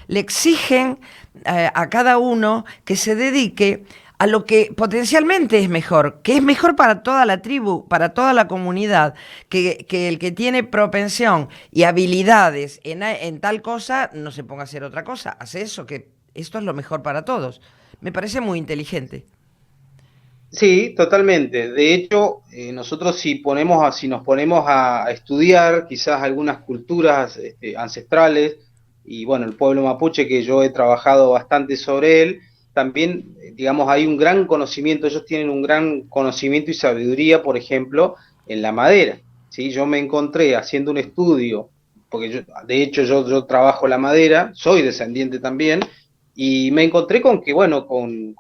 le exigen a cada uno que se dedique a lo que potencialmente es mejor, que es mejor para toda la tribu, para toda la comunidad, que el que tiene propensión y habilidades en tal cosa, no se ponga a hacer otra cosa, hace eso, que esto es lo mejor para todos. Me parece muy inteligente. Sí, totalmente. De hecho, nosotros si nos ponemos a estudiar quizás algunas culturas ancestrales, y bueno, el pueblo mapuche, que yo he trabajado bastante sobre él, también, digamos, hay un gran conocimiento, ellos tienen un gran conocimiento y sabiduría, por ejemplo, en la madera. ¿Sí? Yo me encontré haciendo un estudio, porque de hecho yo trabajo la madera, soy descendiente también, y me encontré con que, bueno, con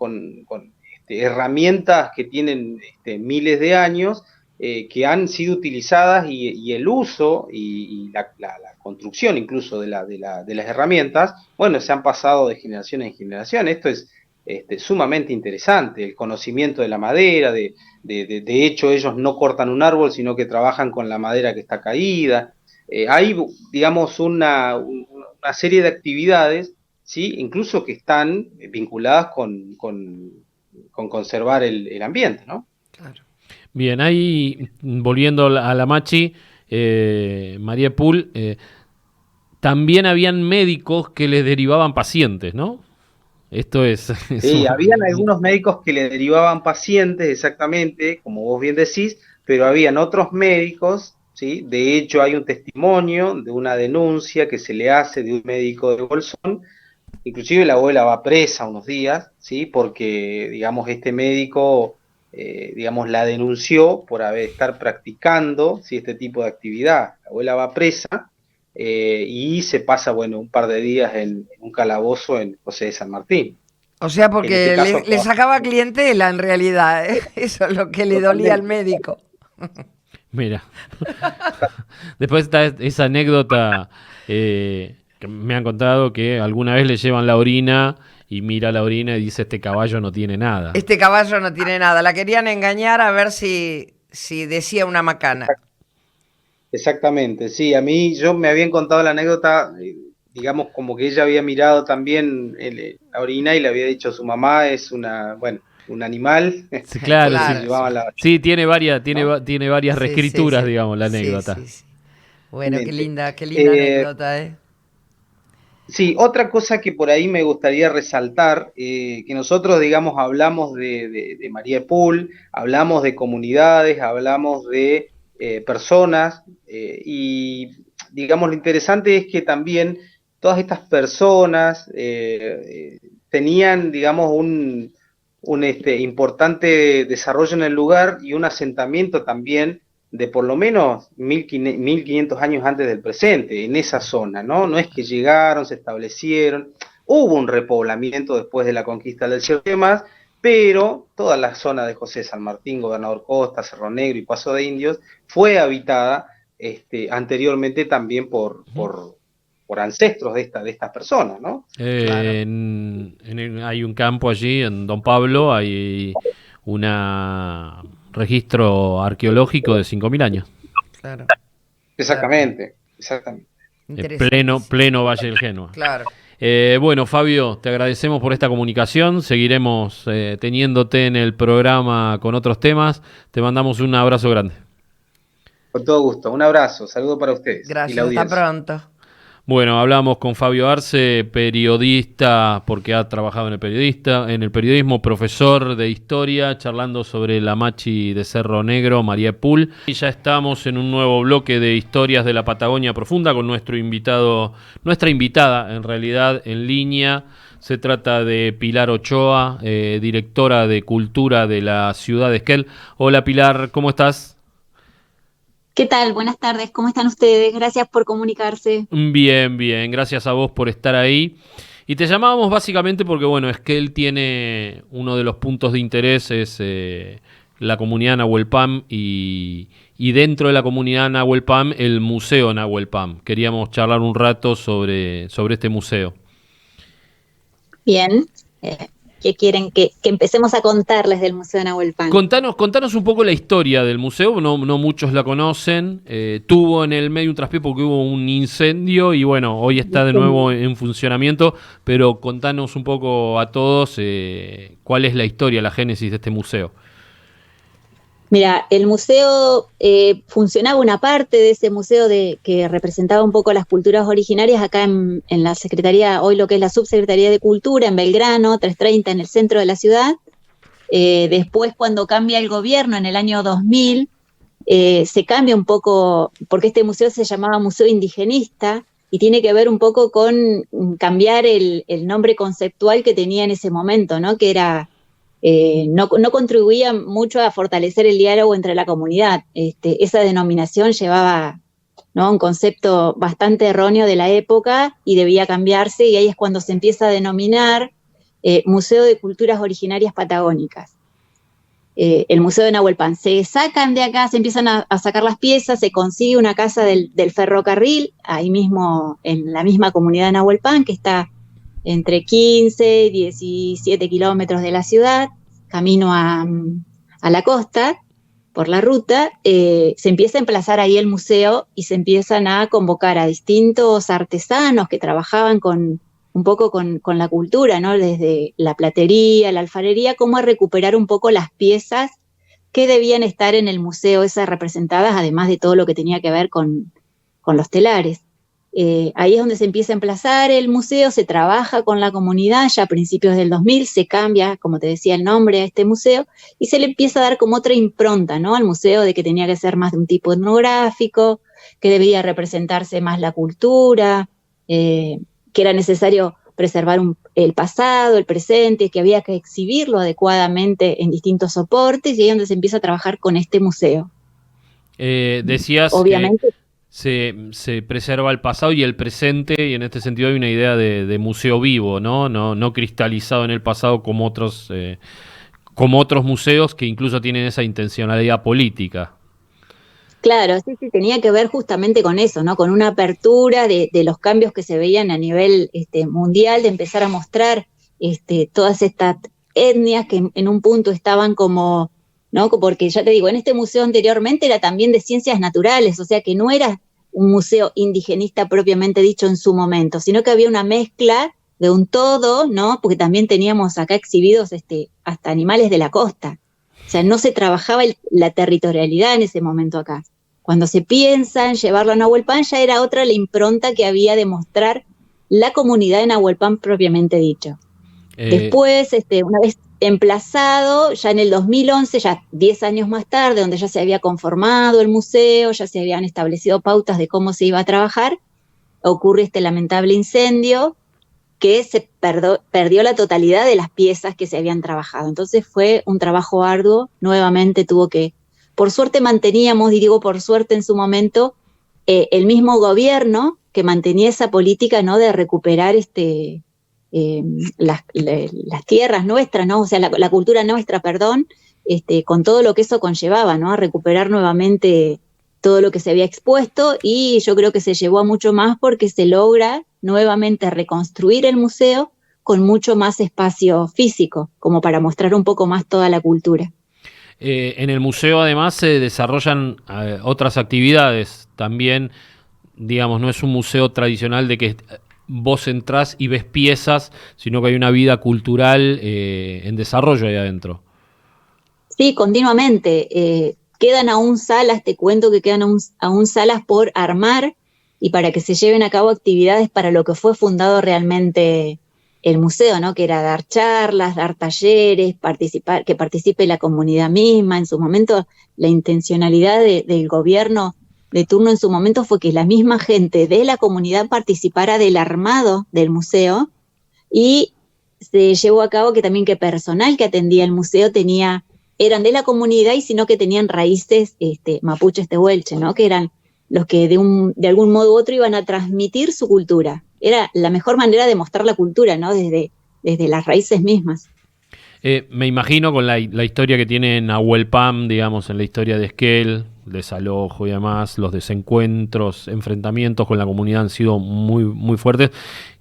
herramientas que tienen miles de años, que han sido utilizadas y el uso y la construcción incluso de las herramientas, bueno, se han pasado de generación en generación. Esto es sumamente interesante, el conocimiento de la madera, de hecho ellos no cortan un árbol, sino que trabajan con la madera que está caída. Hay, digamos, una serie de actividades, ¿sí? Incluso que están vinculadas con conservar el ambiente, ¿no? Claro. Bien, ahí volviendo a la Machi, María Pool, también habían médicos que les derivaban pacientes, ¿no? Esto es... Sí, habían algunos médicos que le derivaban pacientes, exactamente, como vos bien decís, pero habían otros médicos, ¿sí? De hecho, hay un testimonio de una denuncia que se le hace de un médico de Bolsón. Inclusive la abuela va presa unos días, ¿sí? Porque, digamos, este médico, digamos, la denunció por estar practicando, ¿sí? Este tipo de actividad. La abuela va presa y se pasa, bueno, un par de días en un calabozo en José de San Martín. O sea, En este porque caso, le sacaba clientela en realidad, ¿eh? Eso es lo que le dolía al médico. Mira, después está esa anécdota que me han contado que alguna vez le llevan la orina y mira la orina y dice, este caballo no tiene nada. Este caballo no tiene nada. La querían engañar a ver si decía una macana. exactamente, sí, yo me habían contado la anécdota, digamos, como que ella había mirado también la orina y le había dicho a su mamá, es un animal. Sí, claro, Claro, sí. Llevaban la, Sí, tiene varias, ¿no? tiene varias Sí, reescrituras, sí, sí. digamos, la Sí, anécdota. sí, sí. Bueno, qué linda Eh, anécdota, ¿eh? Sí, otra cosa que por ahí me gustaría resaltar, que nosotros, digamos, hablamos de María Pool, hablamos de comunidades, hablamos de personas, y digamos, lo interesante es que también todas estas personas tenían, digamos, un importante desarrollo en el lugar y un asentamiento también de por lo menos 1500 años antes del presente, en esa zona, ¿no? No es que llegaron, se establecieron, hubo un repoblamiento después de la conquista del Cerro y demás, pero toda la zona de José San Martín, Gobernador Costa, Cerro Negro y Paso de Indios fue habitada anteriormente también por ancestros de estas personas, ¿no? Claro. Hay un campo allí, en Don Pablo, hay un registro arqueológico de 5.000 años. Claro. Exactamente, exactamente. Pleno Valle del Genua. Claro. Bueno, Fabio, te agradecemos por esta comunicación. Seguiremos teniéndote en el programa con otros temas. Te mandamos un abrazo grande. Con todo gusto. Un abrazo, saludo para ustedes y la Gracias, hasta audiencia. pronto. Bueno, hablamos con Fabio Arce, periodista, porque ha trabajado en el periodismo, profesor de historia, charlando sobre la Machi de Cerro Negro, María Pool. Y ya estamos en un nuevo bloque de historias de la Patagonia Profunda con nuestra invitada, en realidad, en línea. Se trata de Pilar Ochoa, directora de Cultura de la ciudad de Esquel. Hola Pilar, ¿cómo estás? ¿Qué tal? Buenas tardes, ¿cómo están ustedes? Gracias por comunicarse. Bien, bien, gracias a vos por estar ahí. Y te llamábamos básicamente porque, bueno, Esquel tiene uno de los puntos de interés, es la comunidad Nahuel Pan y dentro de la comunidad Nahuel Pan, el Museo Nahuel Pan. Queríamos charlar un rato sobre este museo. Bien, ¿qué quieren que empecemos a contarles del Museo de Nahuel Pan? Contanos un poco la historia del museo, no muchos la conocen. Tuvo en el medio un traspié porque hubo un incendio y bueno, hoy está de nuevo en funcionamiento, pero contanos un poco a todos cuál es la historia, la génesis de este museo. Mira, el museo funcionaba una parte de ese museo que representaba un poco las culturas originarias acá en la Secretaría, hoy lo que es la Subsecretaría de Cultura, en Belgrano, 330, en el centro de la ciudad. Después, cuando cambia el gobierno en el año 2000, se cambia un poco, porque este museo se llamaba Museo Indigenista, y tiene que ver un poco con cambiar el nombre conceptual que tenía en ese momento, ¿no? Que era... no contribuía mucho a fortalecer el diálogo entre la comunidad. Esa denominación llevaba, ¿no?, un concepto bastante erróneo de la época y debía cambiarse, y ahí es cuando se empieza a denominar Museo de Culturas Originarias Patagónicas. El Museo de Nahuel Pan. Se sacan de acá, se empiezan a sacar las piezas, se consigue una casa del ferrocarril, ahí mismo en la misma comunidad de Nahuel Pan, que está entre 15 y 17 kilómetros de la ciudad, camino a la costa, por la ruta. Se empieza a emplazar ahí el museo y se empiezan a convocar a distintos artesanos que trabajaban un poco con la cultura, ¿no? Desde la platería, la alfarería, como a recuperar un poco las piezas que debían estar en el museo esas representadas, además de todo lo que tenía que ver con los telares. Ahí es donde se empieza a emplazar el museo, se trabaja con la comunidad, ya a principios del 2000 se cambia, como te decía, el nombre a este museo, y se le empieza a dar como otra impronta, ¿no?, al museo, de que tenía que ser más de un tipo etnográfico, que debía representarse más la cultura, que era necesario preservar el pasado, el presente, que había que exhibirlo adecuadamente en distintos soportes, y ahí es donde se empieza a trabajar con este museo. Decías Obviamente, que se preserva el pasado y el presente, y en este sentido hay una idea de museo vivo, ¿no? No cristalizado en el pasado como otros museos que incluso tienen esa intencionalidad política. claro, sí, tenía que ver justamente con eso, ¿no? Con una apertura de los cambios que se veían a nivel mundial, de empezar a mostrar todas estas etnias que en un punto estaban como, ¿no? Porque ya te digo, en este museo anteriormente era también de ciencias naturales, o sea que no era un museo indigenista propiamente dicho en su momento, sino que había una mezcla de un todo, ¿no? Porque también teníamos acá exhibidos hasta animales de la costa. O sea, no se trabajaba la territorialidad en ese momento acá. Cuando se piensa en llevarlo a Nahuelpan, ya era otra la impronta que había de mostrar la comunidad de Nahuelpan propiamente dicho. Después, una vez emplazado, ya en el 2011, ya 10 años más tarde, donde ya se había conformado el museo, ya se habían establecido pautas de cómo se iba a trabajar, ocurre este lamentable incendio que se perdió la totalidad de las piezas que se habían trabajado. Entonces fue un trabajo arduo, nuevamente por suerte manteníamos, y digo por suerte en su momento, el mismo gobierno que mantenía esa política, ¿no?, de recuperar las tierras nuestras, ¿no? O sea, la cultura nuestra, perdón, con todo lo que eso conllevaba, ¿no?, a recuperar nuevamente todo lo que se había expuesto, y yo creo que se llevó a mucho más porque se logra nuevamente reconstruir el museo con mucho más espacio físico, como para mostrar un poco más toda la cultura. En el museo además se desarrollan otras actividades también, digamos, no es un museo tradicional de que vos entrás y ves piezas, sino que hay una vida cultural en desarrollo ahí adentro. Sí, continuamente. Quedan aún salas, te cuento que quedan aún salas por armar y para que se lleven a cabo actividades para lo que fue fundado realmente el museo, ¿no? Que era dar charlas, dar talleres, que participe la comunidad misma. En su momento, la intencionalidad del gobierno de turno en su momento fue que la misma gente de la comunidad participara del armado del museo, y se llevó a cabo que también que personal que atendía el museo eran de la comunidad, y sino que tenían raíces mapuches tehuelche, ¿no? Que eran los que de algún modo u otro iban a transmitir su cultura. Era la mejor manera de mostrar la cultura, ¿no? Desde las raíces mismas. Me imagino con la historia que tiene Nahuelpan, digamos, en la historia de Esquel, desalojo y demás, los desencuentros, enfrentamientos con la comunidad han sido muy, muy fuertes,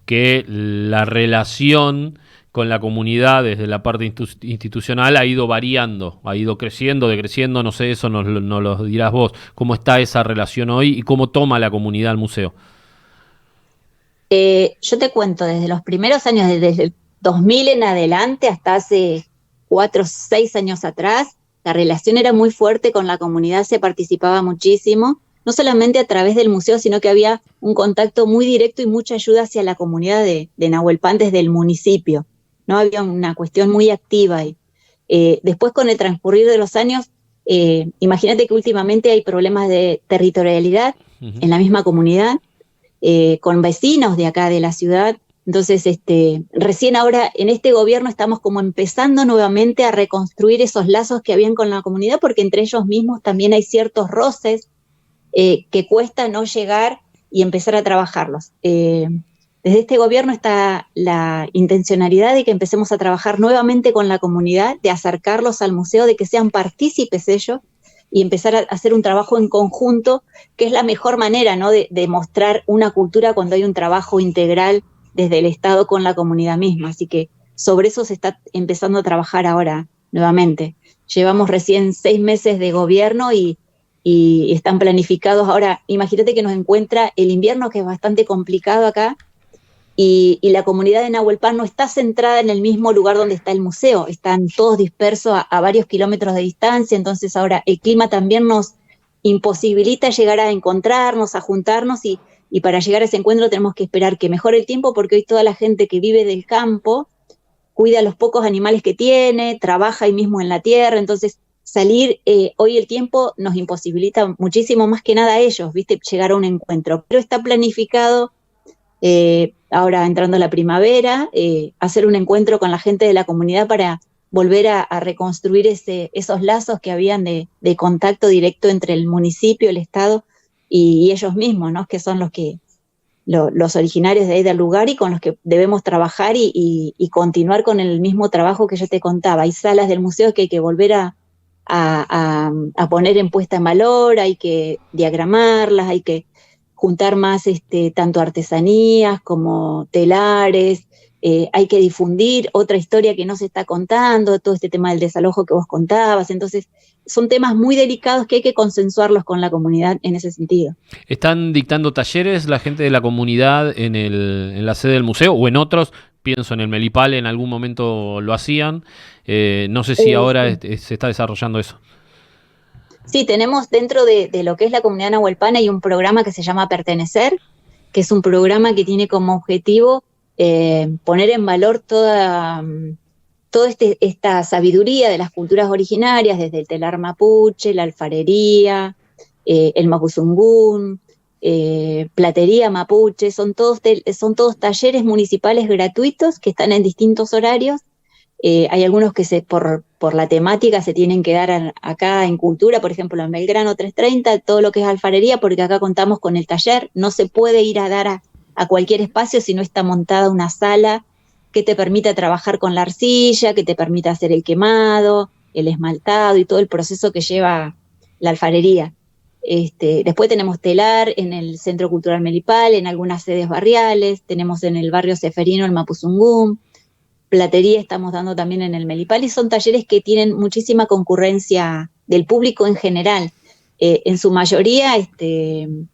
que la relación con la comunidad desde la parte institucional ha ido variando, ha ido creciendo, decreciendo, no sé, eso nos lo dirás vos. ¿Cómo está esa relación hoy y cómo toma la comunidad el museo? Yo te cuento, desde los primeros años, desde el 2000 en adelante hasta hace 4 o 6 años atrás, la relación era muy fuerte con la comunidad, se participaba muchísimo, no solamente a través del museo, sino que había un contacto muy directo y mucha ayuda hacia la comunidad de Nahuelpan desde el municipio, ¿no? Había una cuestión muy activa ahí. Después, con el transcurrir de los años, imagínate que últimamente hay problemas de territorialidad en la misma comunidad, con vecinos de acá de la ciudad. Entonces, recién ahora en este gobierno estamos como empezando nuevamente a reconstruir esos lazos que habían con la comunidad, porque entre ellos mismos también hay ciertos roces que cuesta no llegar y empezar a trabajarlos. Desde este gobierno está la intencionalidad de que empecemos a trabajar nuevamente con la comunidad, de acercarlos al museo, de que sean partícipes ellos, y empezar a hacer un trabajo en conjunto, que es la mejor manera, ¿no?, de mostrar una cultura cuando hay un trabajo integral desde el Estado con la comunidad misma. Así que sobre eso se está empezando a trabajar ahora nuevamente. Llevamos recién 6 meses de gobierno y están planificados ahora. Imagínate que nos encuentra el invierno, que es bastante complicado acá, y la comunidad de Nahuelpan no está centrada en el mismo lugar donde está el museo, están todos dispersos a varios kilómetros de distancia, entonces ahora el clima también nos imposibilita llegar a encontrarnos, a juntarnos, y para llegar a ese encuentro tenemos que esperar que mejore el tiempo, porque hoy toda la gente que vive del campo cuida los pocos animales que tiene, trabaja ahí mismo en la tierra, entonces salir, hoy el tiempo nos imposibilita muchísimo, más que nada a ellos, ¿viste? Llegar a un encuentro, pero está planificado, ahora entrando la primavera, hacer un encuentro con la gente de la comunidad para volver a reconstruir esos lazos que habían de contacto directo entre el municipio, el Estado y ellos mismos, ¿no? Que son los originarios de ahí del lugar y con los que debemos trabajar y continuar con el mismo trabajo que yo te contaba. Hay salas del museo que hay que volver a poner en puesta en valor, hay que diagramarlas, hay que juntar más tanto artesanías como telares, hay que difundir otra historia que no se está contando, todo este tema del desalojo que vos contabas, entonces son temas muy delicados que hay que consensuarlos con la comunidad en ese sentido. ¿Están dictando talleres la gente de la comunidad en la sede del museo o en otros? Pienso en el Melipal, en algún momento lo hacían, no sé si ahora se está desarrollando eso. Sí, tenemos dentro de lo que es la comunidad nahuelpana hay un programa que se llama Pertenecer, que es un programa que tiene como objetivo poner en valor toda esta sabiduría de las culturas originarias, desde el telar mapuche, la alfarería, el mapuzungún, platería mapuche, son todos talleres municipales gratuitos que están en distintos horarios. Hay algunos que por la temática se tienen que dar acá en Cultura, por ejemplo en Belgrano 330, todo lo que es alfarería, porque acá contamos con el taller, no se puede ir a dar a cualquier espacio si no está montada una sala que te permita trabajar con la arcilla, que te permita hacer el quemado, el esmaltado y todo el proceso que lleva la alfarería. Después tenemos telar en el Centro Cultural Melipal, en algunas sedes barriales, tenemos en el barrio Seferino el Mapuzungún, platería estamos dando también en el Melipal, y son talleres que tienen muchísima concurrencia del público en general. En su mayoría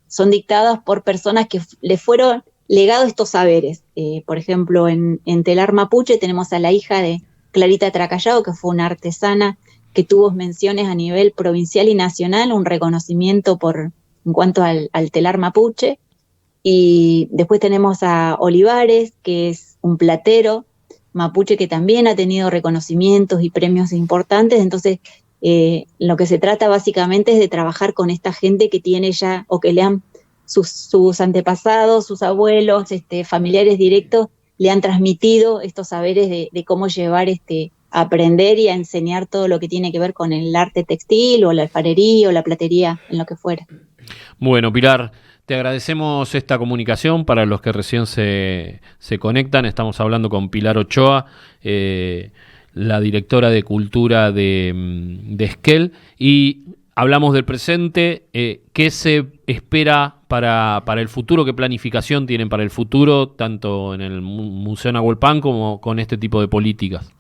son dictados por personas que les fueron legados estos saberes. Por ejemplo, en telar mapuche tenemos a la hija de Clarita Tracallao, que fue una artesana que tuvo menciones a nivel provincial y nacional, un reconocimiento en cuanto al telar mapuche. Y después tenemos a Olivares, que es un platero mapuche que también ha tenido reconocimientos y premios importantes. Entonces, lo que se trata básicamente es de trabajar con esta gente que tiene ya, o que le han sus antepasados, sus abuelos, familiares directos, le han transmitido estos saberes de cómo llevar a aprender y a enseñar todo lo que tiene que ver con el arte textil o la alfarería o la platería, en lo que fuera. Bueno, Pilar, te agradecemos esta comunicación. Para los que recién se conectan, estamos hablando con Pilar Ochoa, la directora de Cultura de Esquel, y hablamos del presente. ¿Qué se espera para el futuro? ¿Qué planificación tienen para el futuro, tanto en el Museo Nahuelpan como con este tipo de políticas?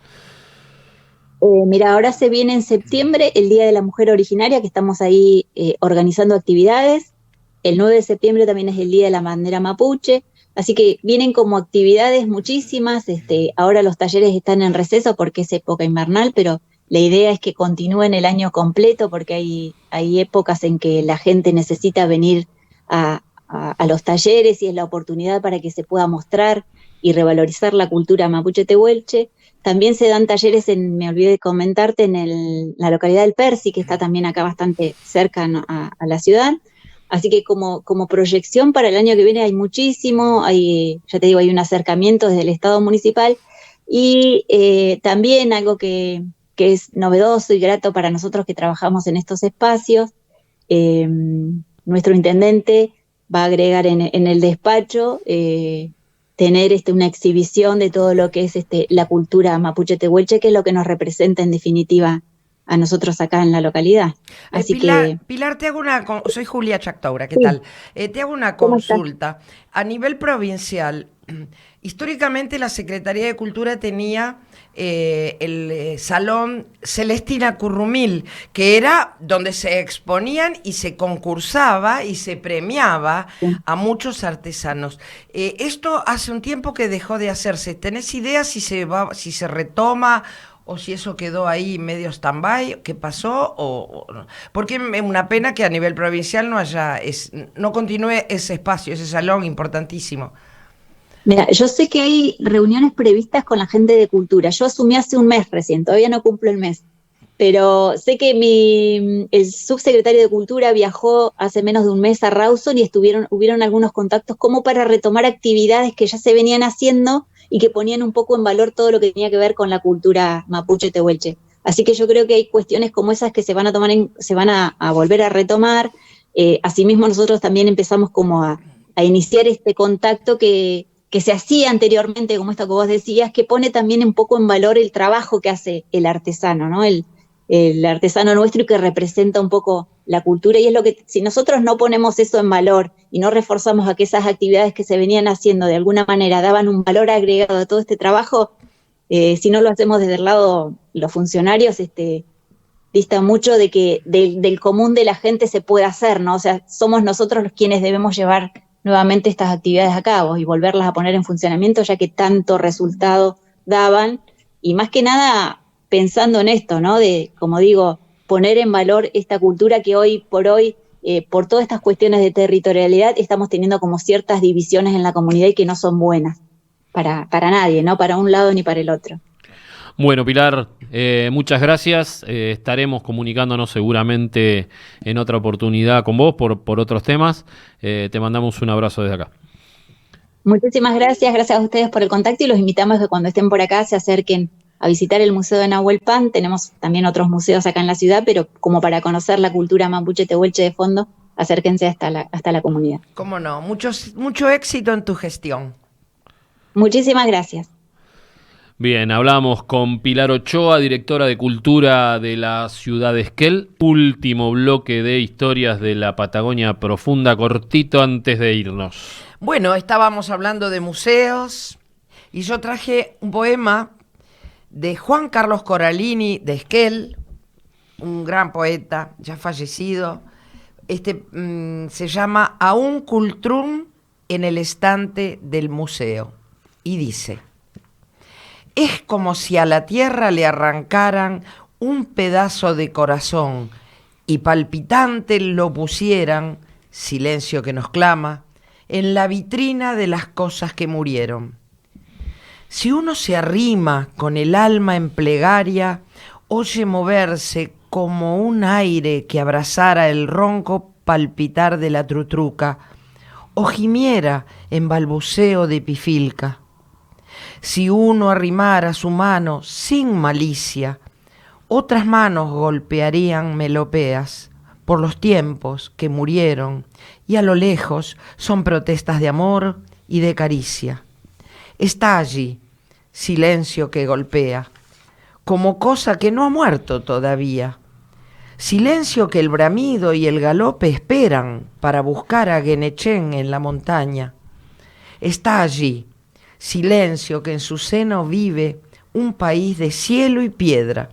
Mira, ahora se viene en septiembre el Día de la Mujer Originaria, que estamos ahí organizando actividades. El 9 de septiembre también es el Día de la Bandera Mapuche, así que vienen como actividades muchísimas. Ahora los talleres están en receso porque es época invernal, pero la idea es que continúen el año completo, porque hay épocas en que la gente necesita venir a los talleres y es la oportunidad para que se pueda mostrar y revalorizar la cultura mapuche tehuelche. También se dan talleres, me olvidé de comentarte, en la localidad del Percy, que está también acá bastante cerca, ¿no?, a la ciudad. Así que como proyección para el año que viene hay muchísimo, ya te digo, hay un acercamiento desde el Estado municipal, y también algo que es novedoso y grato para nosotros que trabajamos en estos espacios. Nuestro intendente va a agregar en el despacho tener una exhibición de todo lo que es la cultura mapuche tehuelche, que es lo que nos representa en definitiva a nosotros acá en la localidad. Así Pilar, te hago soy Julia Chactoura, ¿qué sí. tal? Te hago una consulta. A nivel provincial, históricamente la Secretaría de Cultura tenía el Salón Celestina Currumil, que era donde se exponían y se concursaba y se premiaba a muchos artesanos. Esto hace un tiempo que dejó de hacerse. ¿Tenés idea si se retoma o si eso quedó ahí medio stand-by? ¿Qué pasó? Porque es una pena que a nivel provincial no continúe ese espacio, ese salón importantísimo. Mira, yo sé que hay reuniones previstas con la gente de cultura. Yo asumí hace un mes recién, todavía no cumplo el mes. Pero sé que el subsecretario de Cultura viajó hace menos de un mes a Rawson y hubieron algunos contactos como para retomar actividades que ya se venían haciendo y que ponían un poco en valor todo lo que tenía que ver con la cultura mapuche tehuelche. Así que yo creo que hay cuestiones como esas que se van a volver a retomar. Asimismo, nosotros también empezamos como a iniciar este contacto que se hacía anteriormente, como esto que vos decías, que pone también un poco en valor el trabajo que hace el artesano, ¿no? El artesano nuestro, y que representa un poco la cultura, y es lo que, si nosotros no ponemos eso en valor y no reforzamos a que esas actividades que se venían haciendo de alguna manera daban un valor agregado a todo este trabajo, si no lo hacemos desde el lado los funcionarios, dista mucho de que del común de la gente se pueda hacer, ¿no? O sea, somos nosotros los quienes debemos llevar nuevamente estas actividades a cabo y volverlas a poner en funcionamiento, ya que tanto resultado daban, y más que nada pensando en esto, ¿no? De, como digo, poner en valor esta cultura que hoy por hoy, por todas estas cuestiones de territorialidad, estamos teniendo como ciertas divisiones en la comunidad y que no son buenas para nadie, no para un lado ni para el otro. Bueno, Pilar, muchas gracias. Estaremos comunicándonos seguramente en otra oportunidad con vos por otros temas. Te mandamos un abrazo desde acá. Muchísimas gracias a ustedes por el contacto, y los invitamos a que cuando estén por acá se acerquen a visitar el Museo de Nahuel Pan. Tenemos también otros museos acá en la ciudad, pero como para conocer la cultura mapuche tehuelche de fondo, acérquense hasta la comunidad. Cómo no, mucho éxito en tu gestión. Muchísimas gracias. Bien, hablamos con Pilar Ochoa, directora de Cultura de la ciudad de Esquel. Último bloque de historias de la Patagonia Profunda, cortito antes de irnos. Bueno, estábamos hablando de museos y yo traje un poema de Juan Carlos Coralini de Esquel, un gran poeta ya fallecido. Se llama A un cultrún en el estante del museo, y dice: es como si a la tierra le arrancaran un pedazo de corazón y palpitante lo pusieran, silencio que nos clama, en la vitrina de las cosas que murieron. Si uno se arrima con el alma en plegaria, oye moverse como un aire que abrazara el ronco palpitar de la trutruca, o gimiera en balbuceo de pifilca. Si uno arrimara su mano sin malicia, otras manos golpearían melopeas por los tiempos que murieron, y a lo lejos son protestas de amor y de caricia. Está allí, silencio que golpea, como cosa que no ha muerto todavía. Silencio que el bramido y el galope esperan para buscar a Guenechén en la montaña. Está allí, silencio que en su seno vive un país de cielo y piedra.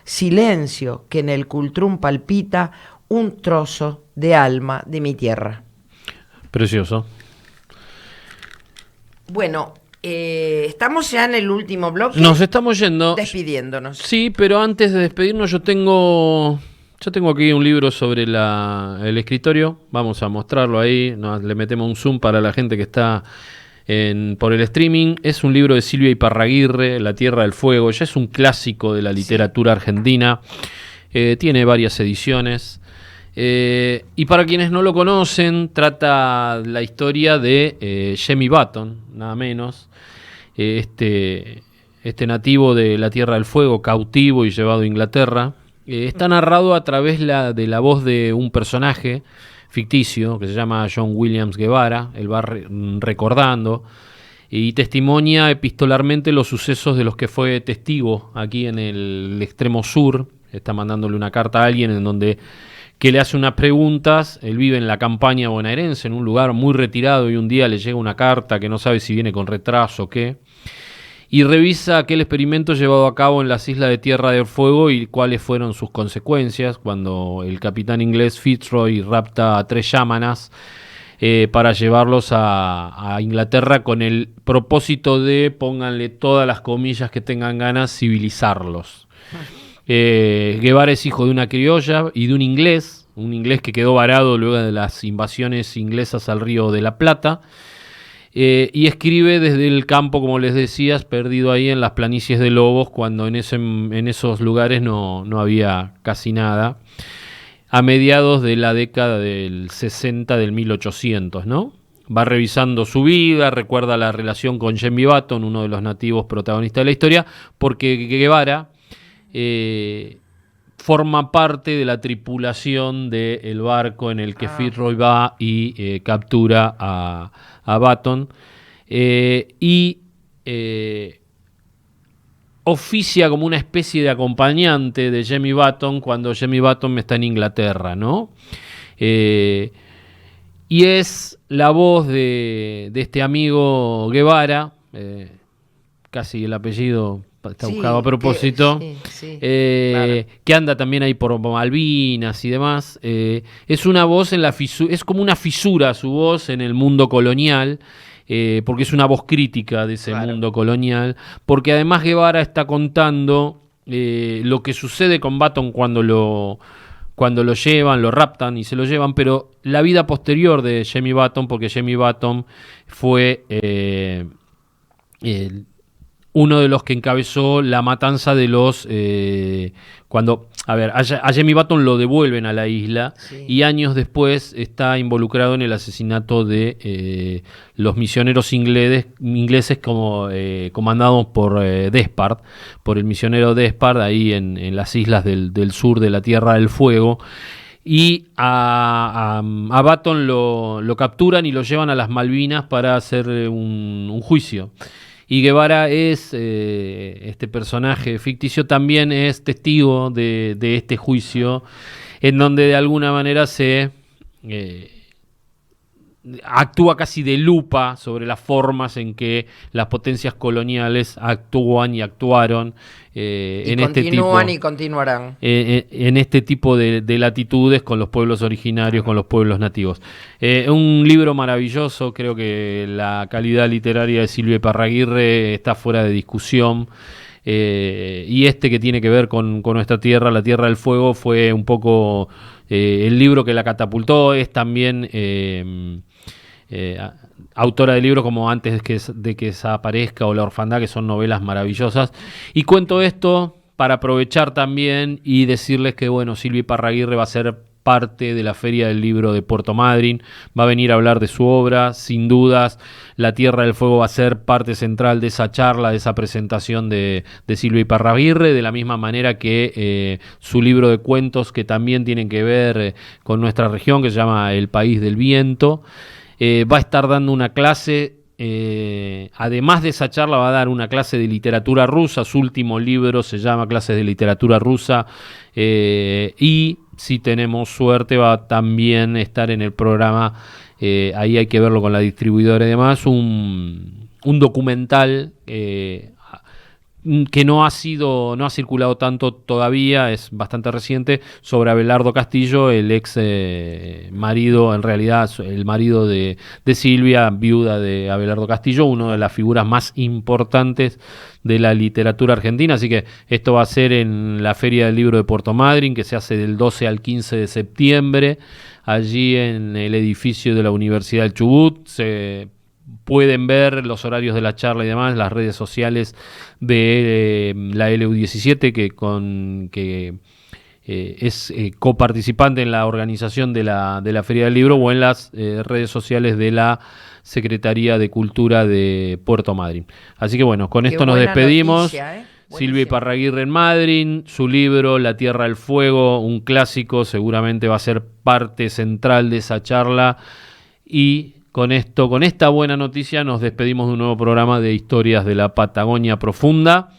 Silencio que en el cultrún palpita un trozo de alma de mi tierra. Precioso. Bueno, estamos ya en el último bloque. Nos estamos yendo. Despidiéndonos. Sí, pero antes de despedirnos yo tengo aquí un libro sobre el escritorio. Vamos a mostrarlo ahí. Le metemos un zoom para la gente que está por el streaming. Es un libro de Silvia Iparraguirre, La Tierra del Fuego. Ya es un clásico de la literatura argentina. Tiene varias ediciones. Y para quienes no lo conocen, trata la historia de Jemmy Button, nada menos. Este nativo de la Tierra del Fuego, cautivo y llevado a Inglaterra. Está narrado a través de la voz de un personaje ficticio que se llama John Williams Guevara. Él va recordando y testimonia epistolarmente los sucesos de los que fue testigo aquí en el extremo sur. Está mandándole una carta a alguien en donde que le hace unas preguntas. Él vive en la campaña bonaerense, en un lugar muy retirado, y un día le llega una carta que no sabe si viene con retraso o qué, y revisa aquel experimento llevado a cabo en las islas de Tierra del Fuego y cuáles fueron sus consecuencias cuando el capitán inglés Fitzroy rapta a 3 yámanas para llevarlos a Inglaterra con el propósito de, pónganle todas las comillas que tengan ganas, civilizarlos. Guevara es hijo de una criolla y de un inglés que quedó varado luego de las invasiones inglesas al Río de la Plata, y escribe desde el campo, como les decías, perdido ahí en las planicies de Lobos, cuando en esos lugares no había casi nada, a mediados de la década del 60 del 1800, ¿no? Va revisando su vida, recuerda la relación con Jemmy Button, uno de los nativos protagonistas de la historia, porque Guevara forma parte de la tripulación del barco en el que Fitzroy va y captura a Button, y oficia como una especie de acompañante de Jemmy Button cuando Jemmy Button está en Inglaterra, ¿no? Y es la voz de este amigo Guevara, casi el apellido está buscado a propósito, claro, que anda también ahí por Malvinas y demás. Es una voz en la fisura, es como una fisura su voz en el mundo colonial, porque es una voz crítica de ese mundo colonial, porque además Guevara está contando lo que sucede con Button cuando lo llevan, lo raptan y se lo llevan, pero la vida posterior de Jemmy Button, porque Jemmy Button fue uno de los que encabezó la matanza de los... a Jemmy Button lo devuelven a la isla, sí, y años después está involucrado en el asesinato de los misioneros ingleses como comandados por Despard, por el misionero Despard, ahí en las islas del sur de la Tierra del Fuego. Y a Button lo capturan y lo llevan a las Malvinas para hacer un juicio. Y Guevara es, este personaje ficticio, también es testigo de este juicio, en donde de alguna manera se actúa casi de lupa sobre las formas en que las potencias coloniales actúan y actuaron en este tipo, y continuarán en este tipo de latitudes con los pueblos originarios, con los pueblos nativos. Un libro maravilloso. Creo que la calidad literaria de Silvia Iparraguirre está fuera de discusión. Y que tiene que ver con nuestra tierra, la Tierra del Fuego, fue un poco el libro que la catapultó. Es también autora de libros como Antes de que desaparezca o La Orfandad, que son novelas maravillosas. Y cuento esto para aprovechar también y decirles que, bueno, Silvia Iparraguirre va a ser parte de la Feria del Libro de Puerto Madryn, va a venir a hablar de su obra, sin dudas. La Tierra del Fuego va a ser parte central de esa charla, de esa presentación de Silvia Iparraguirre, de la misma manera que su libro de cuentos, que también tienen que ver con nuestra región, que se llama El País del Viento. Va a estar dando una clase, además de esa charla, va a dar una clase de literatura rusa. Su último libro se llama Clases de Literatura Rusa, y si tenemos suerte va a también estar en el programa, ahí hay que verlo con la distribuidora y demás, un documental que no ha circulado tanto todavía, es bastante reciente, sobre Abelardo Castillo, el ex marido, en realidad el marido de Silvia, viuda de Abelardo Castillo, una de las figuras más importantes de la literatura argentina. Así que esto va a ser en la Feria del Libro de Puerto Madryn, que se hace del 12 al 15 de septiembre, allí en el edificio de la Universidad del Chubut. Se pueden ver los horarios de la charla y demás, las redes sociales de la LU17, que es coparticipante en la organización de la Feria del Libro, o en las redes sociales de la Secretaría de Cultura de Puerto Madryn. Así que bueno, con esto nos despedimos. Noticia, Silvia Iparraguirre en Madryn, su libro La Tierra del Fuego, un clásico, seguramente va a ser parte central de esa charla. Y con esta buena noticia, nos despedimos de un nuevo programa de Historias de la Patagonia Profunda.